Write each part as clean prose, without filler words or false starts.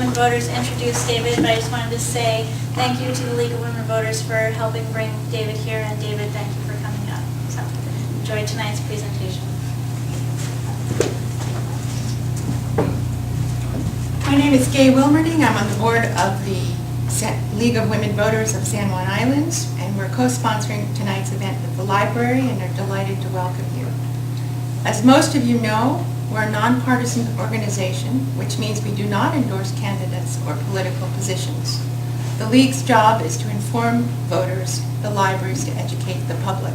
Women Voters introduce David, but I just wanted to say thank you to the League of Women Voters for helping bring David here, and David, thank you for coming up. So, enjoy tonight's presentation. My name is Gay Wilmerding. I'm on the board of the League of Women Voters of San Juan Islands, and we're co-sponsoring tonight's event with the library and are delighted to welcome you. As most of you know, we're a nonpartisan organization, which means we do not endorse candidates or political positions. The League's job is to inform voters, the libraries to educate the public.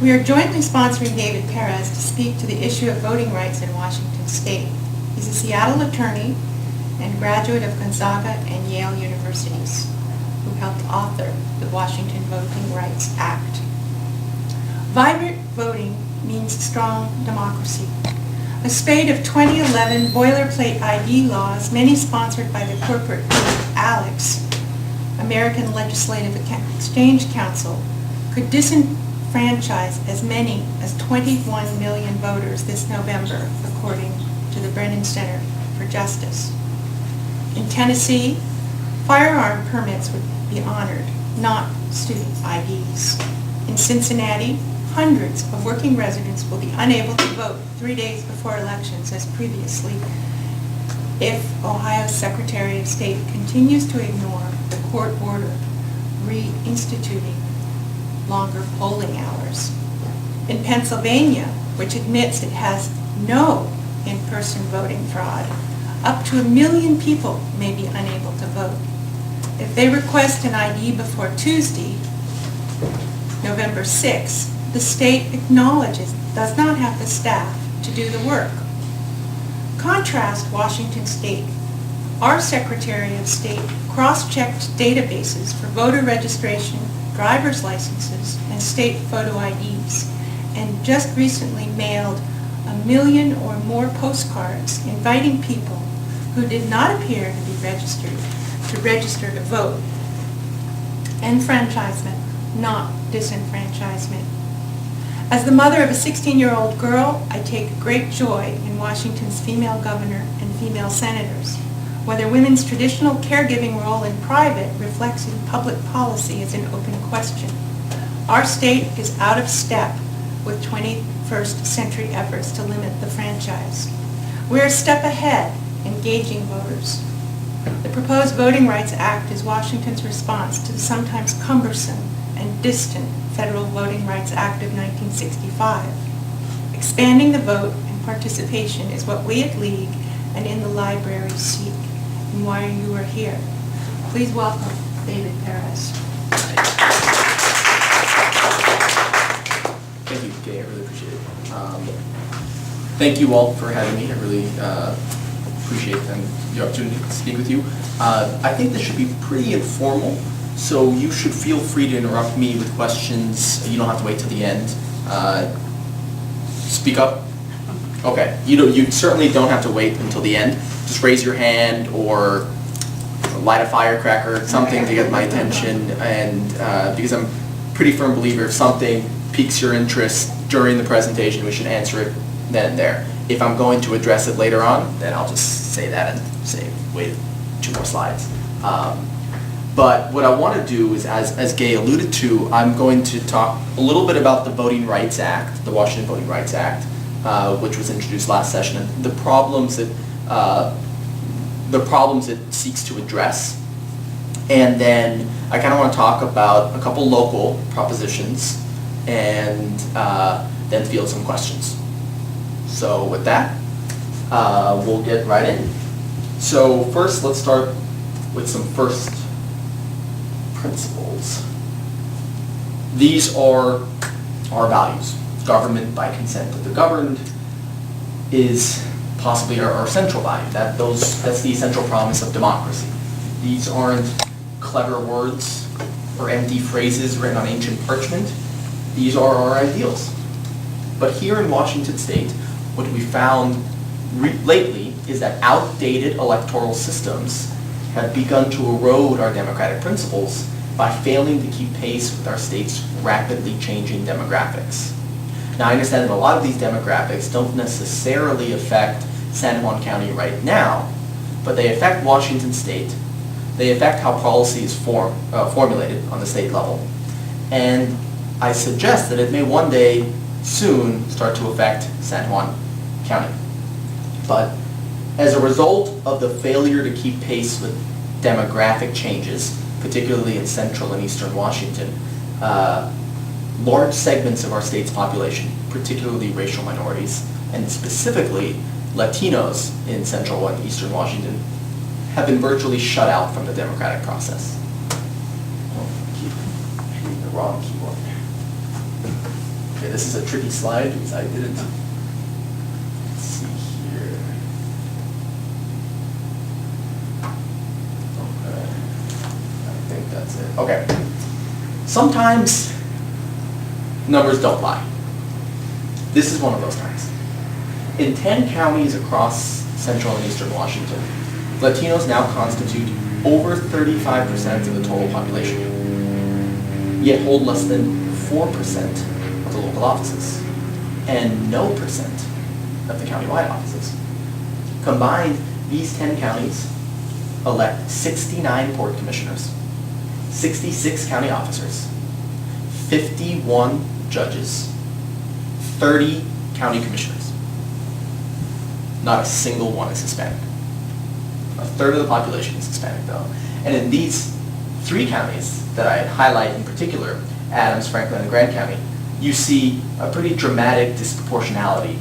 We are jointly sponsoring David Perez to speak to the issue of voting rights in Washington State. He's a Seattle attorney and graduate of Gonzaga and Yale universities, who helped author the Washington Voting Rights Act. Vibrant voting means strong democracy. A spate of 2011 boilerplate ID laws, many sponsored by the corporate group ALEX, American Legislative Exchange Council, could disenfranchise as many as 21 million voters this November, according to the Brennan Center for Justice. In Tennessee, firearm permits would be honored, not student IDs. In Cincinnati, hundreds of working residents will be unable to vote 3 days before elections as previously if Ohio's Secretary of State continues to ignore the court order reinstituting longer polling hours. In Pennsylvania, which admits it has no in-person voting fraud, up to 1 million people may be unable to vote. If they request an ID before Tuesday, November 6th, the state acknowledges it does not have the staff to do the work. Contrast Washington State. Our Secretary of State cross-checked databases for voter registration, driver's licenses, and state photo IDs, and just recently mailed 1 million or more postcards inviting people who did not appear to be registered to register to vote. Enfranchisement, not disenfranchisement. As the mother of a 16-year-old girl, I take great joy in Washington's female governor and female senators. Whether women's traditional caregiving role in private reflects in public policy is an open question. Our state is out of step with 21st century efforts to limit the franchise. We're a step ahead, engaging voters. The proposed Voting Rights Act is Washington's response to the sometimes cumbersome and distant Federal Voting Rights Act of 1965. Expanding the vote and participation is what we at League and in the library seek, and why you are here. Please welcome David Perez. Thank you, Kay. I really appreciate it. Thank you all for having me. I really appreciate the opportunity to speak with you. I think this should be pretty informal, so you should feel free to interrupt me with questions. You don't have to wait till the end. Speak up. Okay. You certainly don't have to wait until the end. Just raise your hand or light a firecracker, something to get my attention. And because I'm a pretty firm believer, if something piques your interest during the presentation, we should answer it then and there. If I'm going to address it later on, then I'll just say that and say, wait 2 more slides. But what I want to do is, as Gay alluded to, I'm going to talk a little bit about the Voting Rights Act, the Washington Voting Rights Act, which was introduced last session, and the problems it seeks to address. And then I kind of want to talk about a couple local propositions and then field some questions. So with that, we'll get right in. So first, let's start with some first principles. These are our values. Government by consent of the governed is possibly our central value. That's the essential promise of democracy. These aren't clever words or empty phrases written on ancient parchment. These are our ideals. But here in Washington State, what we found lately is that outdated electoral systems have begun to erode our democratic principles by failing to keep pace with our state's rapidly changing demographics. Now, I understand that a lot of these demographics don't necessarily affect San Juan County right now, but they affect Washington state. They affect how policy is formulated on the state level. And I suggest that it may one day soon start to affect San Juan County. But as a result of the failure to keep pace with demographic changes, particularly in central and eastern Washington, large segments of our state's population, particularly racial minorities, and specifically Latinos in central and eastern Washington, have been virtually shut out from the democratic process. Oh, I keep hitting the wrong keyboard. Okay, this is a tricky slide because I didn't. Let's see here. Okay, I think that's it. Okay. Sometimes numbers don't lie. This is one of those times. In 10 counties across central and eastern Washington, Latinos now constitute over 35% of the total population, yet hold less than 4% of the local offices, and no percent of the countywide offices. Combined, these 10 counties elect 69 port commissioners, 66 county officers, 51 judges, 30 county commissioners. Not a single one is Hispanic. A third of the population is Hispanic, though. And in these 3 counties that I highlight in particular, Adams, Franklin, and Grant County, you see a pretty dramatic disproportionality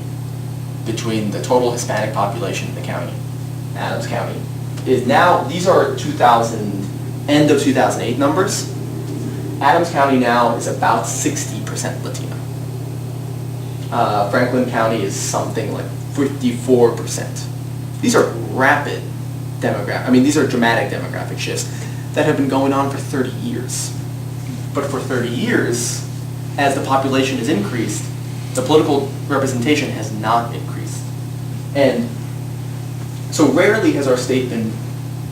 between the total Hispanic population in the county. Adams County is now, these are end of 2008 numbers. Adams County now is about 60% Latino. Franklin County is something like 54%. These are these are dramatic demographic shifts that have been going on for 30 years. But for 30 years, as the population has increased, the political representation has not increased. And so rarely has our state been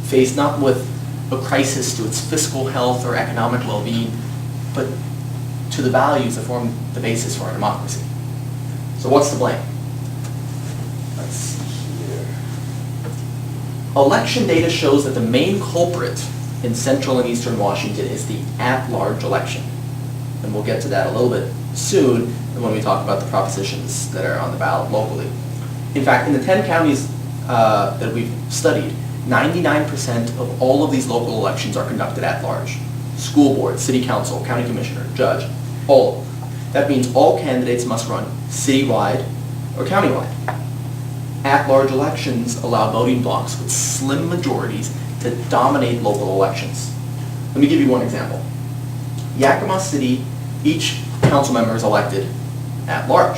faced not with a crisis to its fiscal health or economic well-being, but to the values that form the basis for our democracy. So what's to blame? Let's see here. Election data shows that the main culprit in central and eastern Washington is the at-large election. And we'll get to that a little bit soon when we talk about the propositions that are on the ballot locally. In fact, in the 10 counties that we've studied, 99% of all of these local elections are conducted at large. School board, city council, county commissioner, judge, all. That means all candidates must run citywide or countywide. At-large elections allow voting blocks with slim majorities to dominate local elections. Let me give you one example. Yakima City, each council member is elected at large,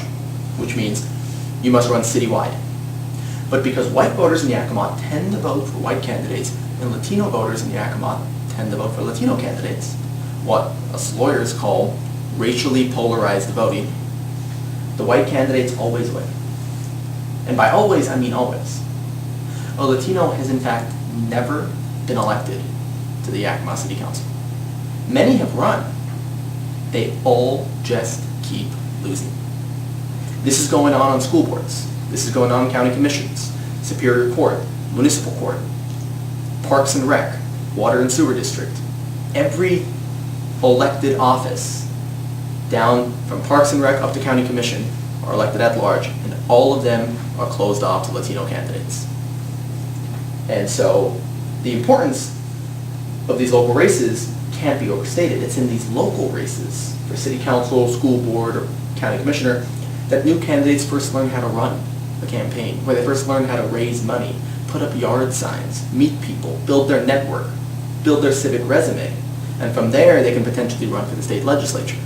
which means you must run citywide. But because white voters in Yakima tend to vote for white candidates and Latino voters in Yakima tend to vote for Latino candidates, what us lawyers call racially polarized voting, the white candidates always win. And by always, I mean always. A Latino has in fact never been elected to the Yakima City Council. Many have run. They all just keep losing. This is going on school boards. This is going on in county commissions, Superior Court, Municipal Court, Parks and Rec, Water and Sewer District. Every elected office, down from Parks and Rec up to County Commission, are elected at large, and all of them are closed off to Latino candidates. And so the importance of these local races can't be overstated. It's in these local races for city council, school board, or county commissioner that new candidates first learn how to run a campaign, where they first learn how to raise money, put up yard signs, meet people, build their network, build their civic resume, and from there they can potentially run for the state legislature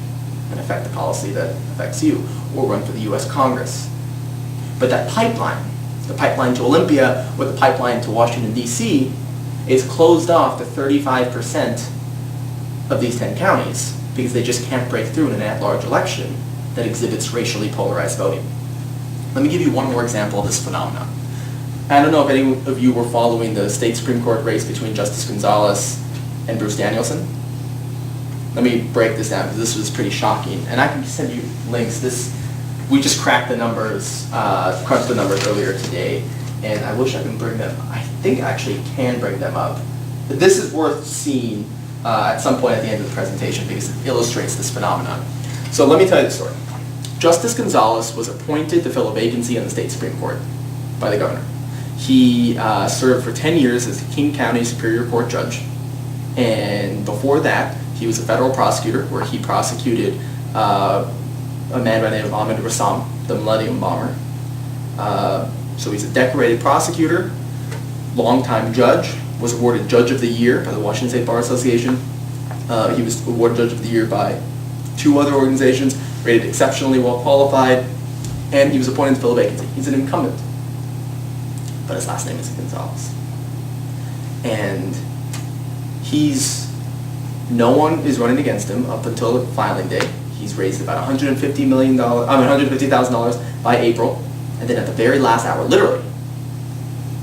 and affect the policy that affects you, or run for the US Congress. But that pipeline, the pipeline to Olympia or the pipeline to Washington, D.C., is closed off to 35% of these 10 counties because they just can't break through in an at-large election that exhibits racially polarized voting. Let me give you one more example of this phenomenon. I don't know if any of you were following the state Supreme Court race between Justice Gonzalez and Bruce Danielson. Let me break this down because this was pretty shocking, and I can send you links. We just cracked the numbers, crunched the numbers earlier today, and I wish I can bring them, I think I actually can bring them up. But this is worth seeing at some point at the end of the presentation because it illustrates this phenomenon. So let me tell you the story. Justice Gonzalez was appointed to fill a vacancy on the state Supreme Court by the governor. He served for 10 years as the King County Superior Court judge, and before that, he was a federal prosecutor where he prosecuted a man by the name of Ahmed Rassam, the Millennium Bomber. So he's a decorated prosecutor, longtime judge, was awarded Judge of the Year by the Washington State Bar Association. He was awarded Judge of the Year by 2 other organizations, rated exceptionally well qualified, and he was appointed to fill a vacancy. He's an incumbent, but his last name is Gonzalez. And no one is running against him up until the filing date. He's raised about $150,000 by April, and then at the very last hour, literally,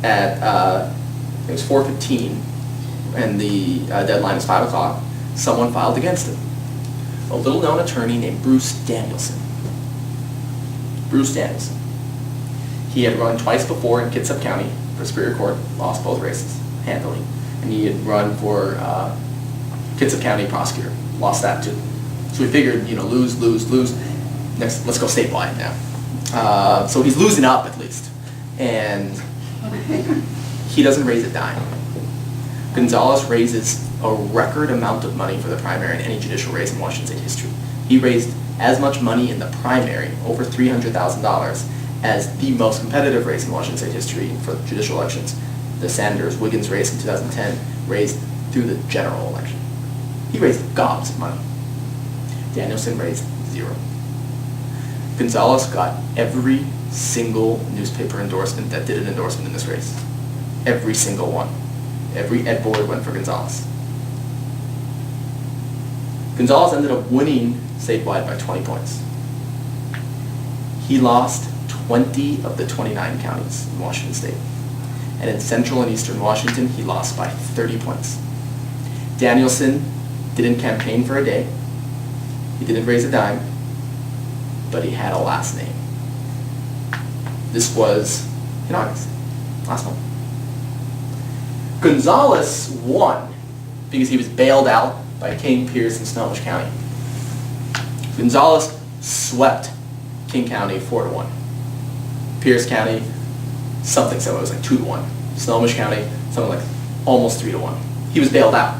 at it was 4:15, and the deadline is 5 o'clock, someone filed against him. A little-known attorney named Bruce Danielson. Bruce Danielson. He had run twice before in Kitsap County for Superior Court, lost both races, handily. And he had run for Kitsap County prosecutor, lost that too. So we figured, lose. Next, let's go statewide now. So he's losing up at least. And he doesn't raise a dime. Gonzalez raises a record amount of money for the primary in any judicial race in Washington State history. He raised as much money in the primary, over $300,000, as the most competitive race in Washington State history for judicial elections. The Sanders-Wiggins race in 2010 raised through the general election. He raised gobs of money. Danielson raised 0. Gonzalez got every single newspaper endorsement that did an endorsement in this race. Every single one. Every Ed board went for Gonzalez. Gonzalez ended up winning statewide by 20 points. He lost 20 of the 29 counties in Washington State. And in central and eastern Washington, he lost by 30 points. Danielson didn't campaign for a day. He didn't raise a dime, but he had a last name. This was in August, last month. Gonzalez won because he was bailed out by King, Pierce, and Snohomish County. Gonzalez swept King County 4-1. Pierce County, something so it was like 2-1. Snohomish County, something like almost 3-1. He was bailed out,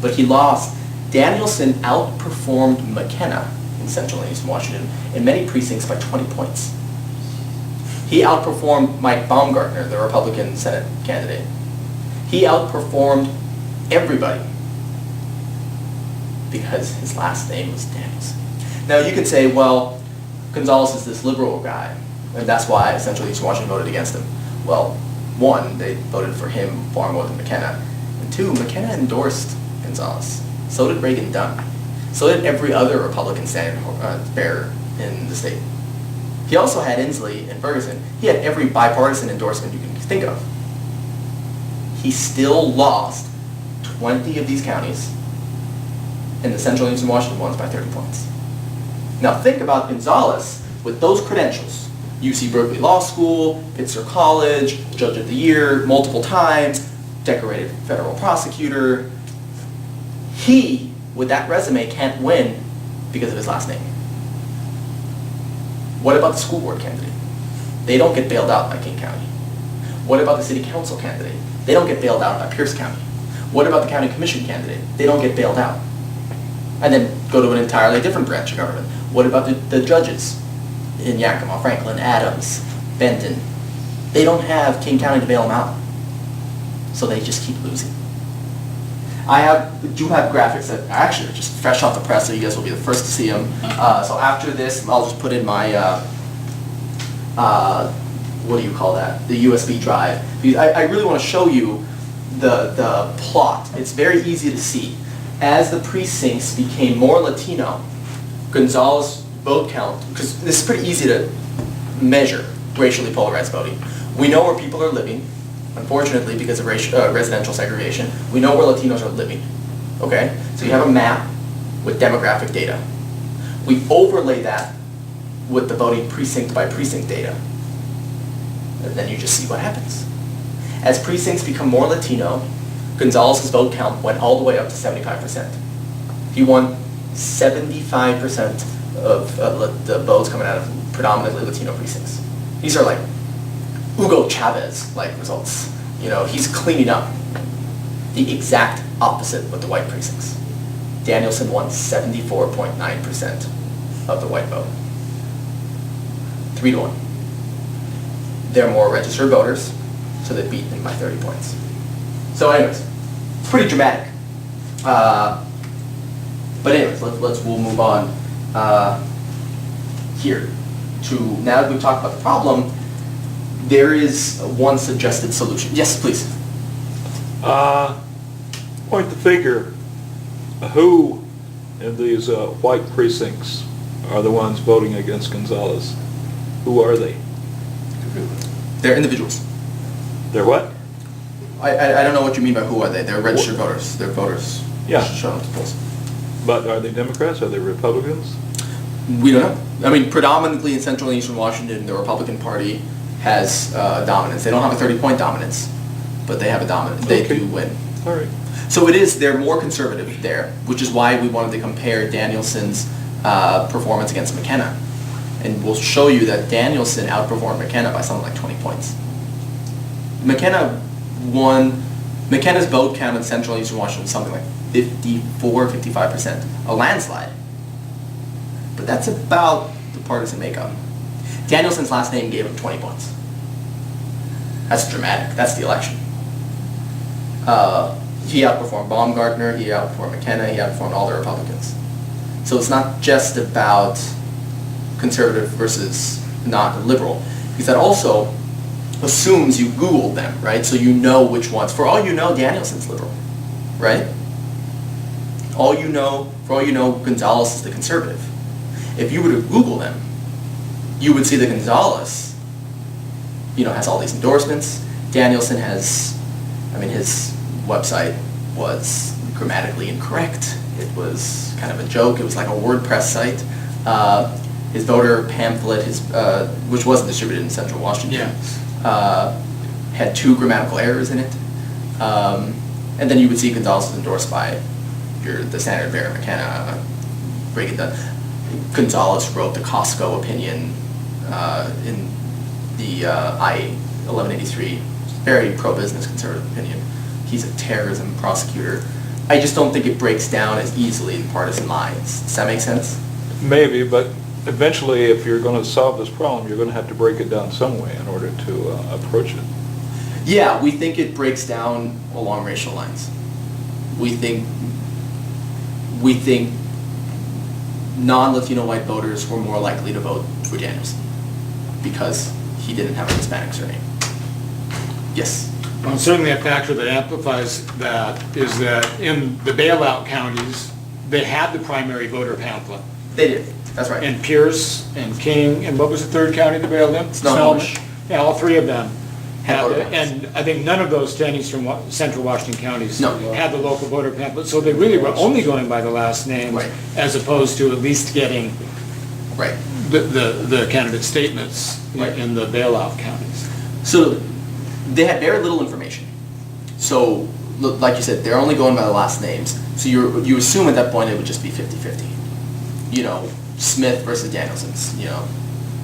but he lost. Danielson outperformed McKenna in Central and Eastern Washington in many precincts by 20 points. He outperformed Mike Baumgartner, the Republican Senate candidate. He outperformed everybody because his last name was Danielson. Now you could say, well, Gonzalez is this liberal guy, and that's why Central Eastern Washington voted against him. Well, 1, they voted for him far more than McKenna, and 2, McKenna endorsed Gonzalez. So did Reagan Dunn. So did every other Republican standing bearer in the state. He also had Inslee and Ferguson. He had every bipartisan endorsement you can think of. He still lost 20 of these counties, and the Central and Eastern Washington ones by 30 points. Now think about Gonzalez with those credentials. UC Berkeley Law School, Pitzer College, Judge of the Year multiple times, decorated federal prosecutor. He, with that resume, can't win because of his last name. What about the school board candidate? They don't get bailed out by King County. What about the city council candidate? They don't get bailed out by Pierce County. What about the county commission candidate? They don't get bailed out. And then go to an entirely different branch of government. What about the judges in Yakima, Franklin, Adams, Benton? They don't have King County to bail them out. So they just keep losing. I do have graphics that actually are just fresh off the press, so you guys will be the first to see them. So after this, I'll just put in my, what do you call that? The USB drive. Because I really want to show you the plot. It's very easy to see. As the precincts became more Latino, Gonzalez vote count, because this is pretty easy to measure racially polarized voting. We know where people are living. Unfortunately, because of residential segregation, we know where Latinos are living, okay? So you have a map with demographic data. We overlay that with the voting precinct by precinct data. And then you just see what happens. As precincts become more Latino, Gonzalez's vote count went all the way up to 75%. He won 75% of the votes coming out of predominantly Latino precincts. These are like Hugo Chavez-like results. You know, he's cleaning up. The exact opposite with the white precincts. Danielson won 74.9% of the white vote. 3-1. They're more registered voters, so they beat him by 30 points. So anyways, it's pretty dramatic. But anyways, we'll move on here to, now that we've talked about the problem, there is one suggested solution. Yes, please. Point the figure. Who in these white precincts are the ones voting against Gonzalez? Who are they? They're individuals. They're what? I don't know what you mean by who are they. They're registered voters. They're voters. Yeah. Showing up to polls. But are they Democrats? Are they Republicans? We don't know. I mean, predominantly in Central and Eastern Washington, the Republican Party has dominance. They don't have a 30-point dominance, but they have a dominance. They Okay. do win. All right. So they're more conservative there, which is why we wanted to compare Danielson's performance against McKenna. And we'll show you that Danielson outperformed McKenna by something like 20 points. McKenna's vote count in Central and Eastern Washington was something like 55%, a landslide. But that's about the partisan makeup. Danielson's last name gave him 20 points. That's dramatic. That's the election. He outperformed Baumgartner, he outperformed McKenna, he outperformed all the Republicans. So it's not just about conservative versus not liberal, because that also assumes you Googled them, right? So you know which ones. For all you know, Danielson's liberal, right? For all you know, Gonzalez is the conservative. If you were to Google them, you would see that Gonzalez, has all these endorsements. Danielson has, his website was grammatically incorrect. It was kind of a joke. It was like a WordPress site. His voter pamphlet, which wasn't distributed in Central Washington, had 2 grammatical errors in it. And then you would see Gonzalez was endorsed by the Senator Bear McKenna. Gonzalez wrote the Costco opinion in the I-1183, very pro-business conservative opinion. He's a terrorism prosecutor. I just don't think it breaks down as easily in partisan lines. Does that make sense? Maybe, but eventually, if you're going to solve this problem, you're going to have to break it down some way in order to approach it. Yeah, we think it breaks down along racial lines. We think non-Latino white voters were more likely to vote for Danielson because he didn't have a Hispanic surname. Yes? Well, certainly a factor that amplifies that is that in the bailout counties, they had the primary voter pamphlet. They did. That's right. And Pierce and King, and what was the third county that bailed them? Snohomish. Yeah, all 3 of them had voter it. And I think none of those 10 Central Washington counties No. had the local voter pamphlet. So they really were only going by the last names Right. as opposed to at least getting Right. the candidate statements Right. in the bailout counties. So they had very little information. So, like you said, they're only going by the last names. So you assume at that point it would just be 50-50. Smith versus Danielson's,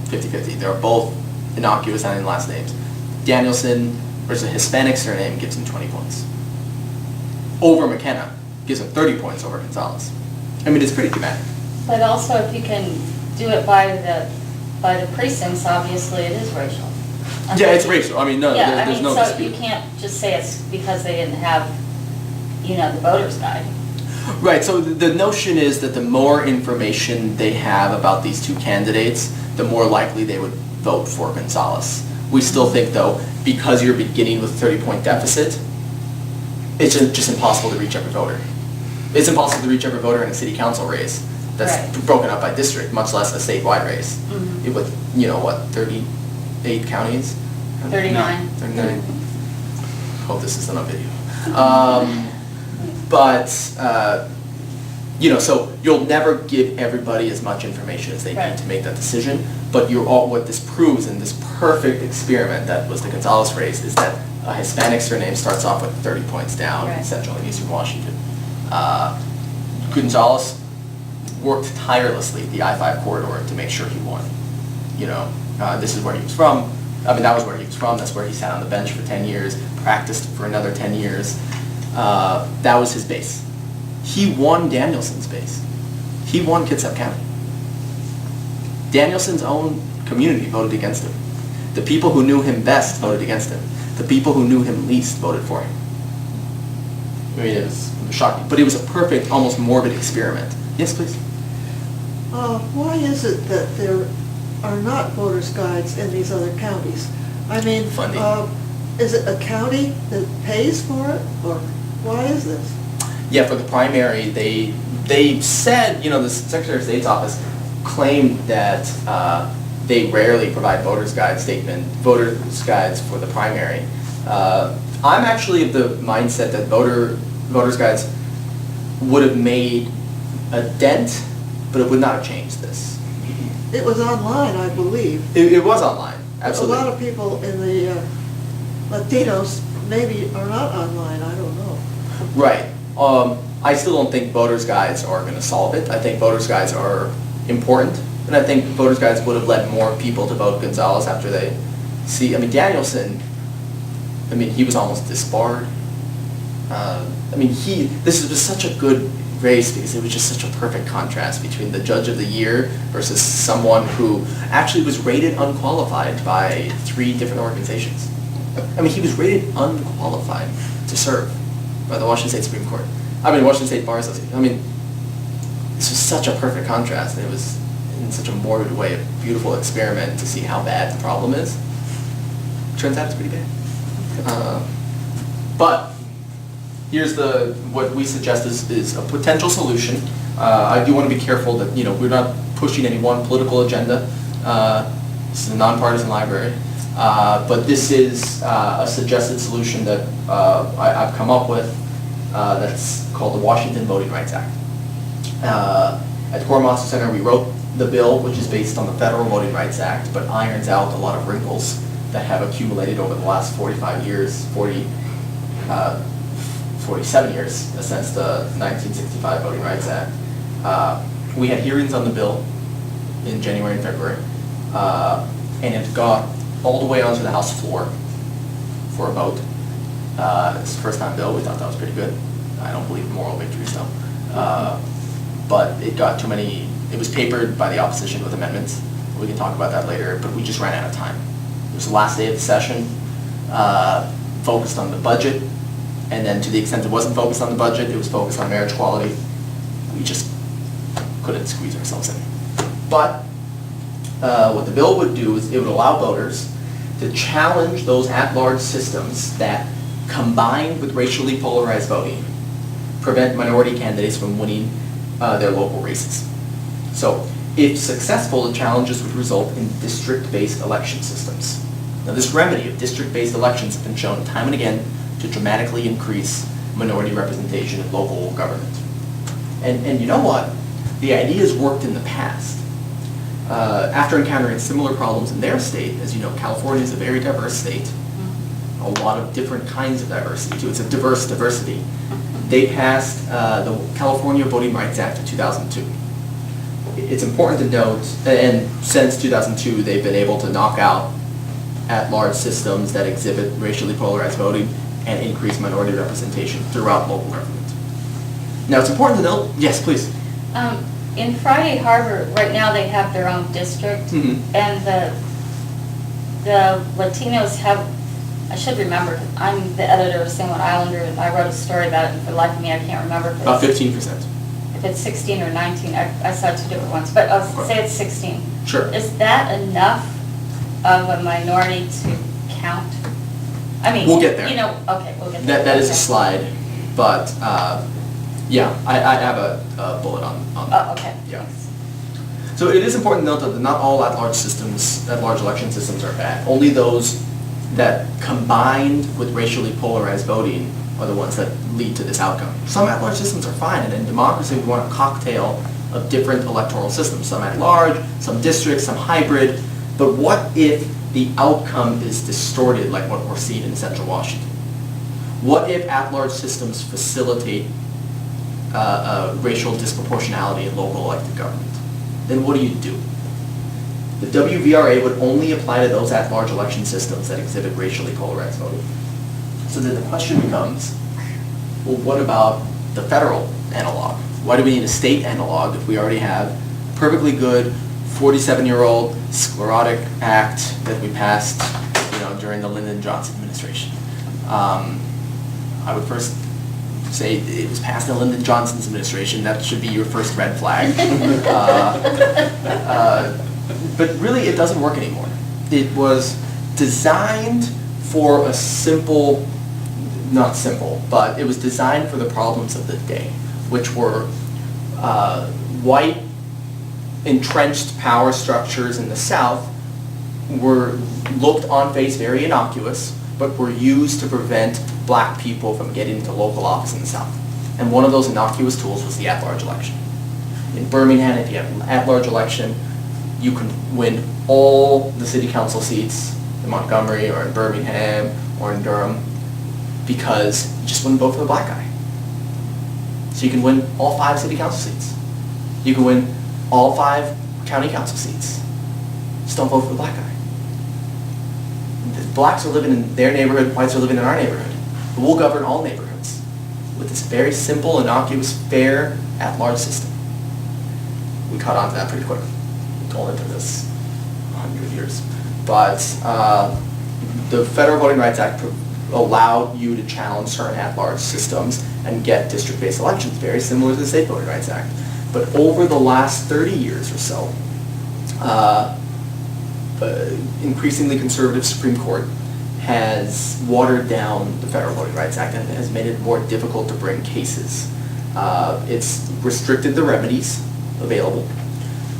50-50. They're both innocuous sounding last names. Danielson versus a Hispanic surname gives him 20 points. Over McKenna gives him 30 points over Gonzalez. It's pretty dramatic. But also, if you can do it by the precincts, obviously it is racial. Yeah, it's racial. There's no so dispute. you can't just say it's because they didn't have, the voter's guide. Right, so the notion is that the more information they have about these 2 candidates, the more likely they would vote for Gonzalez. We still think, though, because you're beginning with a 30-point deficit, it's just impossible to reach every voter. It's impossible to reach every voter in a city council race that's Right. broken up by district, much less a statewide race. Mhm. It would, 38 counties? 39. 39. Hope this isn't on video. So you'll never give everybody as much information as they need Right. to make that decision, but what this proves in this perfect experiment that was the Gonzalez race is that a Hispanic surname starts off with 30 points down in Right. central and eastern Washington. Gonzalez worked tirelessly the I-5 corridor to make sure he won. You know, this is where he was from. I mean, that was where he was from. That's where he sat on the bench for 10 years, practiced for another 10 years. That was his base. He won Danielson's base. He won Kitsap County. Danielson's own community voted against him. The people who knew him best voted against him. The people who knew him least voted for him. I mean, it was shocking. But it was a perfect, almost morbid experiment. Yes, please. Why is it that there are not voters' guides in these other counties? I mean, Funding. is it a county that pays for it, or why is this? Yeah, for the primary, they said, you know, the Secretary of State's office claimed that they rarely provide voters' guides for the primary. I'm actually of the mindset that voters' guides would have made a dent, but it would not have changed this. It was online, I believe. It was online, absolutely. A lot of people in the Latinos maybe are not online, I don't know. Right. I still don't think voters' guides are going to solve it. I think voters' guides are important, and I think voters' guides would have led more people to vote Gonzalez after they see. I mean, Danielson. I mean, he was almost disbarred. This was such a good race because it was just such a perfect contrast between the judge of the year versus someone who actually was rated unqualified by 3 different organizations. I mean, he was rated unqualified to serve by the Washington State Supreme Court. Washington State Bar Association. I mean, this was such a perfect contrast. It was, in such a morbid way, a beautiful experiment to see how bad the problem is. Turns out it's pretty bad. But here's what we suggest is a potential solution. I do want to be careful that, you know, we're not pushing any one political agenda. This is a nonpartisan library. But this is a suggested solution that I've come up with that's called the Washington Voting Rights Act. At the Coie Center, we wrote the bill, which is based on the Federal Voting Rights Act, but irons out a lot of wrinkles that have accumulated over the last 47 years, since the 1965 Voting Rights Act. We had hearings on the bill in January and February, and it got all the way onto the House floor for a vote. It's the first time bill. We thought that was pretty good. I don't believe in moral victories though. But it got too many, it was papered by the opposition with amendments. We can talk about that later, but we just ran out of time. It was the last day of the session, focused on the budget, and then to the extent it wasn't focused on the budget, it was focused on marriage equality. We just couldn't squeeze ourselves in. But what the bill would do is it would allow voters to challenge those at-large systems that, combined with racially polarized voting, prevent minority candidates from winning their local races. So, if successful, the challenges would result in district-based election systems. Now, this remedy of district-based elections has been shown time and again to dramatically increase minority representation in local government. And you know what? The idea has worked in the past. After encountering similar problems in their state, as you know, California is a very diverse state, a lot of different kinds of diversity too. It's a diverse diversity. They passed the California Voting Rights Act of 2002. It's important to note, and since 2002, they've been able to knock out at-large systems that exhibit racially polarized voting and increase minority representation throughout local government. Now, it's important to note, yes, please. In Friday Harbor, right now they have their own district, Mm-hmm. and the Latinos have, I should remember, I'm the editor of San Juan Islander, and I wrote a story about it, and for the life of me, I can't remember if About it's, 15%. if it's 16 or 19. I saw 2 different ones, but I'll say it's 16. Sure. Is that enough of a minority to count? I mean, We'll get there. You know, okay, we'll get there. That is a Okay. slide, but yeah, I have a bullet on that. Oh, okay. Yeah. Thanks. So it is important to note that not all at-large election systems are bad. Only those that combined with racially polarized voting are the ones that lead to this outcome. Some at-large systems are fine, and in democracy we want a cocktail of different electoral systems. Some at-large, some districts, some hybrid. But what if the outcome is distorted like what we're seeing in Central Washington? What if at-large systems facilitate racial disproportionality in local elected government? Then what do? The WVRA would only apply to those at-large election systems that exhibit racially polarized voting. So then the question becomes, well, what about the federal analog? Why do we need a state analog if we already have perfectly good 47-year-old sclerotic act that we passed, during the Lyndon Johnson administration? I would first say it was passed in Lyndon Johnson's administration. That should be your first red flag. But really, it doesn't work anymore. It was designed for a simple, not simple, but it was designed for the problems of the day, which were white entrenched power structures in the South were looked on face very innocuous, but were used to prevent black people from getting into local office in the South. And one of those innocuous tools was the at-large election. In Birmingham, if you have an at-large election, you can win all the city council seats in Montgomery or in Birmingham or in Durham because you just wouldn't vote for the black guy. So you can win all 5 city council seats. You can win all 5 county council seats. Just don't vote for the black guy. The blacks are living in their neighborhood, whites are living in our neighborhood. But we'll govern all neighborhoods with this very simple, innocuous, fair, at-large system. We caught on to that pretty quick. We told into this 100 years. But the Federal Voting Rights Act allowed you to challenge certain at-large systems and get district-based elections, very similar to the State Voting Rights Act. But over the last 30 years or so, increasingly conservative Supreme Court has watered down the Federal Voting Rights Act and has made it more difficult to bring cases. It's restricted the remedies available,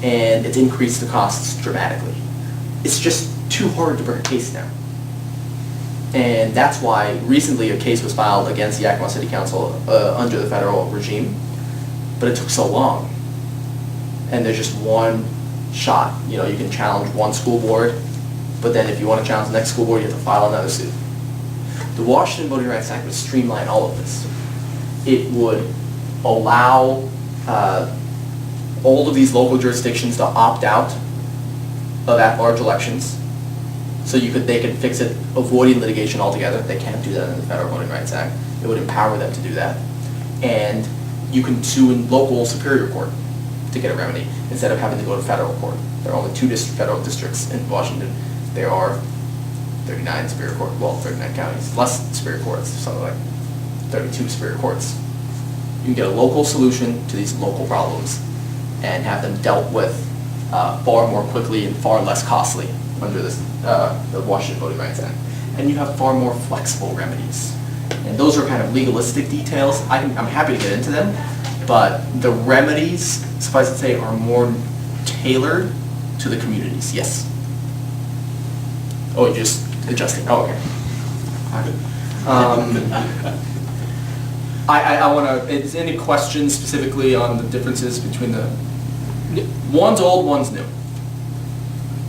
and it's increased the costs dramatically. It's just too hard to bring a case now. And that's why recently a case was filed against the Yakima City Council under the federal regime, but it took so long. And there's just one shot. You can challenge one school board, but then if you want to challenge the next school board, you have to file another suit. The Washington Voting Rights Act would streamline all of this. It would allow all of these local jurisdictions to opt out of at-large elections, so they could fix it, avoiding litigation altogether. They can't do that in the Federal Voting Rights Act. It would empower them to do that. And you can sue in local superior court to get a remedy instead of having to go to federal court. There are only 2 federal districts in Washington. There are 39 superior court, 39 counties, less superior courts, something like 32 superior courts. You can get a local solution to these local problems and have them dealt with far more quickly and far less costly under the Washington Voting Rights Act. And you have far more flexible remedies. And those are kind of legalistic details. I'm happy to get into them, but the remedies, suffice to say, are more tailored to the communities. Yes? Oh, you're just adjusting. Oh, okay. I want to, is there any questions specifically on the differences between one's old, one's new?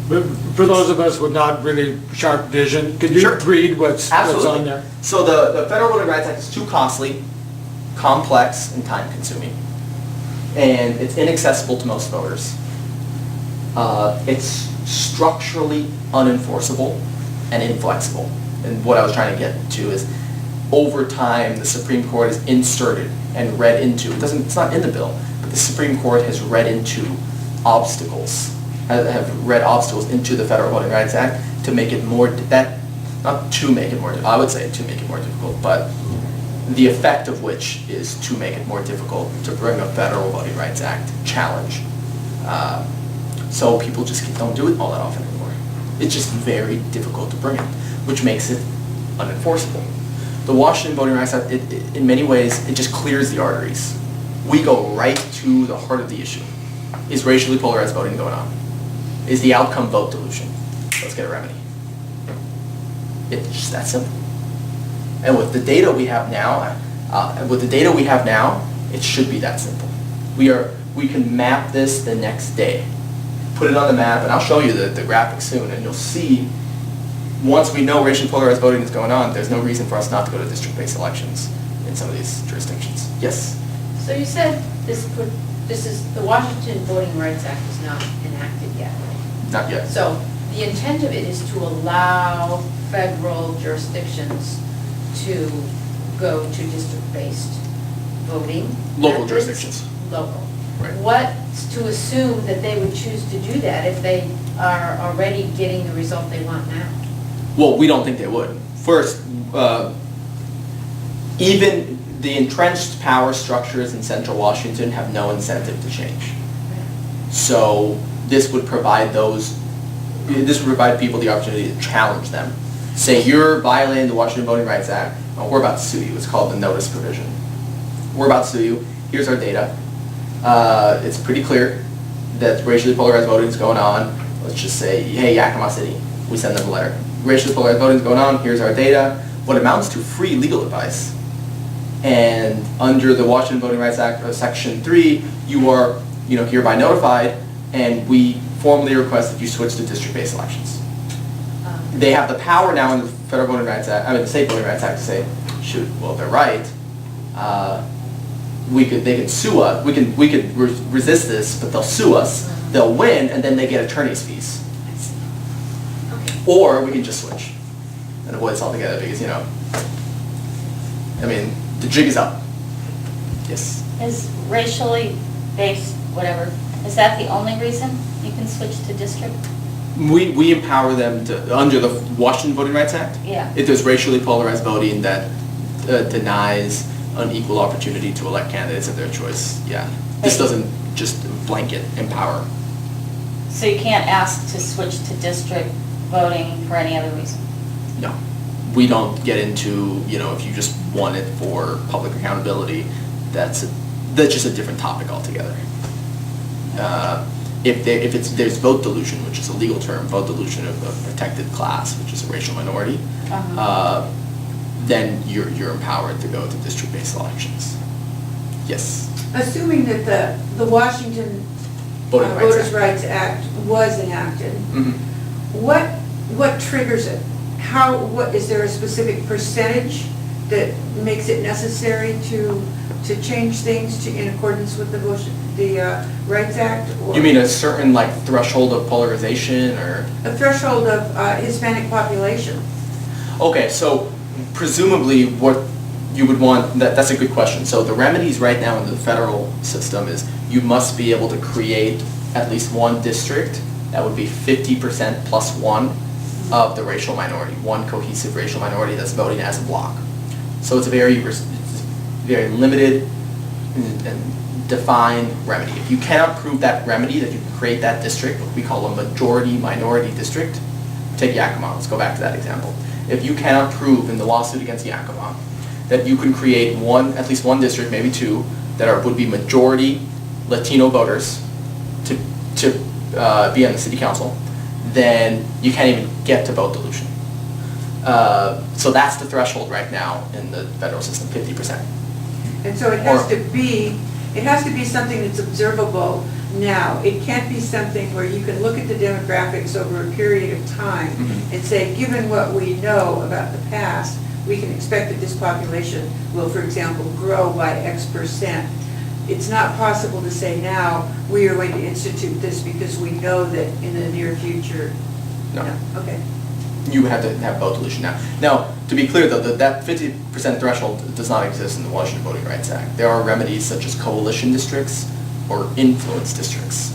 But for those of us with not really sharp vision, could you Sure. read what's on there? So the Federal Voting Rights Act is too costly, complex, and time-consuming. And it's inaccessible to most voters. It's structurally unenforceable and inflexible. And what I was trying to get to is, over time, the Supreme Court has inserted and read into, it's not in the bill, but the Supreme Court has read into obstacles, have read obstacles into the Federal Voting Rights Act to make it more, not to make it more, I would say to make it more difficult, but the effect of which is to make it more difficult to bring a Federal Voting Rights Act challenge. So people just don't do it all that often anymore. It's just very difficult to bring it, which makes it unenforceable. The Washington Voting Rights Act, in many ways, it just clears the arteries. We go right to the heart of the issue. Is racially polarized voting going on? Is the outcome vote dilution? Let's get a remedy. It's just that simple. And with the data we have now, it should be that simple. We can map this the next day, put it on the map, and I'll show you the graphic soon, and you'll see once we know racially polarized voting is going on, there's no reason for us not to go to district-based elections in some of these jurisdictions. Yes? So you said the Washington Voting Rights Act is not enacted yet. Not yet. So the intent of it is to allow federal jurisdictions to go to district-based voting. Local methods. jurisdictions. Local. Right. What's to assume that they would choose to do that if they are already getting the result they want now? Well, we don't think they would. First, even the entrenched power structures in central Washington have no incentive to change. So this would provide people the opportunity to challenge them. Say you're violating the Washington Voting Rights Act, oh, we're about to sue you. It's called the notice provision. We're about to sue you. Here's our data. It's pretty clear that racially polarized voting is going on. Let's just say, hey, Yakima City. We send them a letter. Racially polarized voting is going on. Here's our data. What amounts to free legal advice. And under the Washington Voting Rights Act, Section 3, you are hereby notified, and we formally request that you switch to district-based elections. They have the power now in the Federal Voting Rights Act, the State Voting Rights Act to say, shoot, well, if they're right, they can sue us. We could resist this, but they'll sue us. They'll win, and then they get attorney's fees. Okay. Or we can just switch and avoid this altogether because the jig is up. Yes. Is racially based, whatever, is that the only reason you can switch to district? We empower them to, under the Washington Voting Rights Act, Yeah. if there's racially polarized voting that denies an equal opportunity to elect candidates of their choice, yeah. This doesn't just blanket empower. So you can't ask to switch to district voting for any other reason? No. We don't get into, if you just want it for public accountability, that's just a different topic altogether. If there's vote dilution, which is a legal term, vote dilution of a protected class, which is a racial minority, then you're empowered to go to district-based elections. Yes. Assuming that the Washington Voters' Rights Act was enacted, what triggers it? Is there a specific percentage that makes it necessary to change things in accordance with the Rights Act? Or You mean a certain threshold of polarization or? a threshold of Hispanic population? Okay, so presumably what you would want, that's a good question. So the remedies right now in the federal system is you must be able to create at least one district that would be 50% plus one of the racial minority, one cohesive racial minority that's voting as a block. So it's a very limited and defined remedy. If you cannot prove that remedy, that you can create that district, what we call a majority-minority district, take Yakima, let's go back to that example. If you cannot prove in the lawsuit against Yakima that you can create at least one district, maybe two, that would be majority Latino voters to be on the city council, then you can't even get to vote dilution. So that's the threshold right now in the federal system, 50%. And so it has to be something that's observable now. It can't be something where you can look at the demographics over a period of time and say, given what we know about the past, we can expect that this population will, for example, grow by X percent. It's not possible to say now, we are going to institute this because we know that in the near future. No. Okay. You would have to have vote dilution now. Now, to be clear though, that 50% threshold does not exist in the Washington Voting Rights Act. There are remedies such as coalition districts or influence districts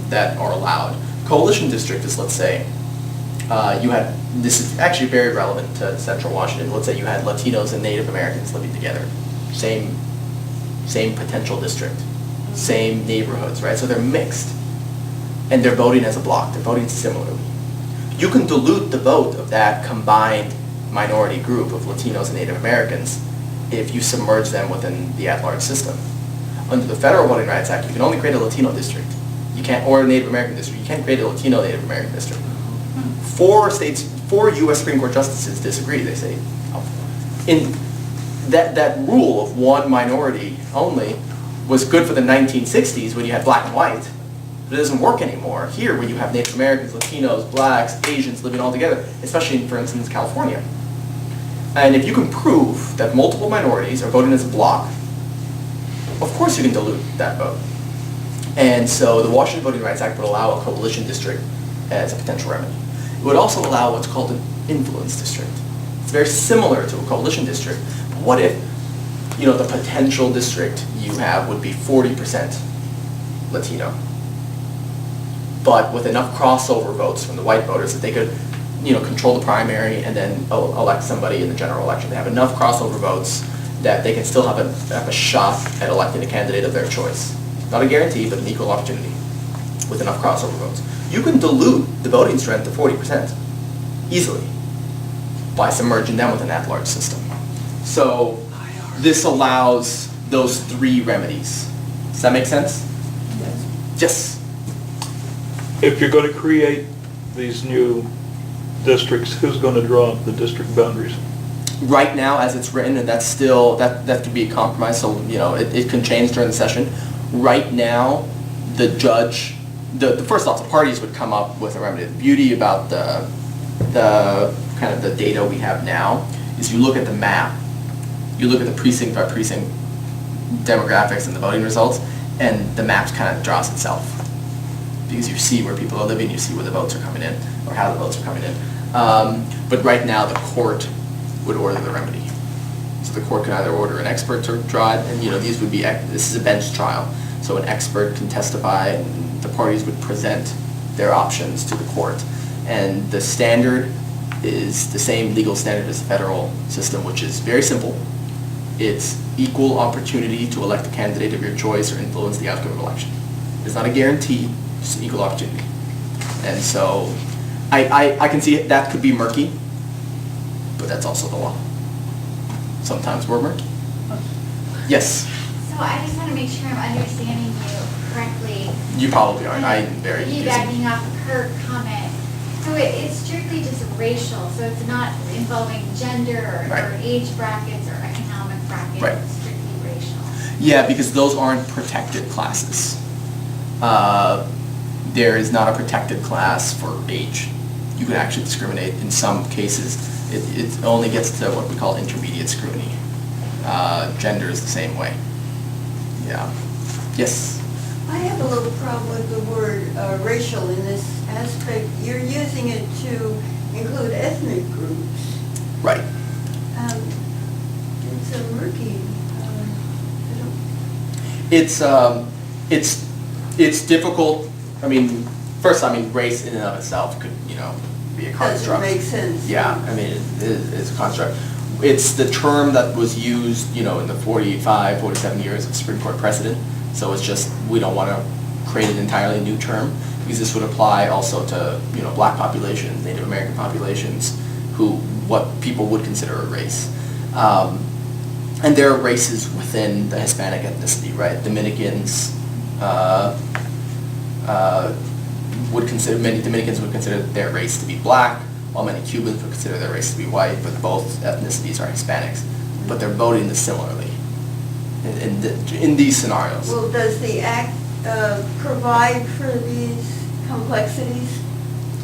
that are allowed. Coalition district is, let's say, this is actually very relevant to central Washington. Let's say you had Latinos and Native Americans living together. Same potential district, same neighborhoods, right? So they're mixed, and they're voting as a block. They're voting similarly. You can dilute the vote of that combined minority group of Latinos and Native Americans if you submerge them within the at-large system. Under the Federal Voting Rights Act, you can only create a Latino district. You can't, or a Native American district. You can't create a Latino Native American district. 4 U.S. Supreme Court justices disagree. They say, in that rule of one minority only was good for the 1960s when you had black and white, But it doesn't work anymore here where you have Native Americans, Latinos, blacks, Asians living all together, especially in, for instance, California. And if you can prove that multiple minorities are voting as a block, of course you can dilute that vote. And so the Washington Voting Rights Act would allow a coalition district as a potential remedy. It would also allow what's called an influence district. It's very similar to a coalition district. But what if, the potential district you have would be 40% Latino, but with enough crossover votes from the white voters that they could, control the primary and then elect somebody in the general election. They have enough crossover votes that they can still have a shot at electing a candidate of their choice. Not a guarantee, but an equal opportunity with enough crossover votes. You can dilute the voting strength to 40% easily by submerging them with an at-large system. So this allows those three remedies. Does that make sense? Yes. If you're going to create these new districts, who's going to draw up the district boundaries? Right now, as it's written, and that's still, that could be a compromise, so, it can change during the session. Right now, the judge, first off, the parties would come up with a remedy. The beauty about the kind of the data we have now is you look at the map, you look at the precinct by precinct demographics and the voting results, and the map kind of draws itself. Because you see where people are living, you see where the votes are coming in, or how the votes are coming in. But right now, the court would order the remedy. So the court can either order an expert to draw it, and this is a bench trial. So an expert can testify, and the parties would present their options to the court. And the standard is the same legal standard as the federal system, which is very simple. It's equal opportunity to elect a candidate of your choice or influence the outcome of an election. It's not a guarantee, it's an equal opportunity. And so I can see that could be murky, but that's also the law. Sometimes we're murky. Yes? So I just want to make sure I'm understanding you correctly. You probably aren't. I'm very busy. Piggybacking off of her comment. So it's strictly just racial, so it's not involving gender or age brackets or economic brackets. Right. It's strictly racial. Yeah, because those aren't protected classes. There is not a protected class for age. You can actually discriminate in some cases. It only gets to what we call intermediate scrutiny. Gender is the same way. Yeah. Yes? I have a little problem with the word racial in this aspect. You're using it to include ethnic groups. Right. It's a murky. It's difficult. I mean, first, race in and of itself could, be a construct. Doesn't make sense. Yeah, it's a construct. It's the term that was used, in the 45, 47 years of Supreme Court precedent. So it's just, we don't want to create an entirely new term, because this would apply also to, black populations, Native American populations, what people would consider a race. And there are races within the Hispanic ethnicity, right? Dominicans, many Dominicans would consider their race to be black, while many Cubans would consider their race to be white, but both ethnicities are Hispanics. But they're voting similarly in these scenarios. Well, does the Act provide for these complexities?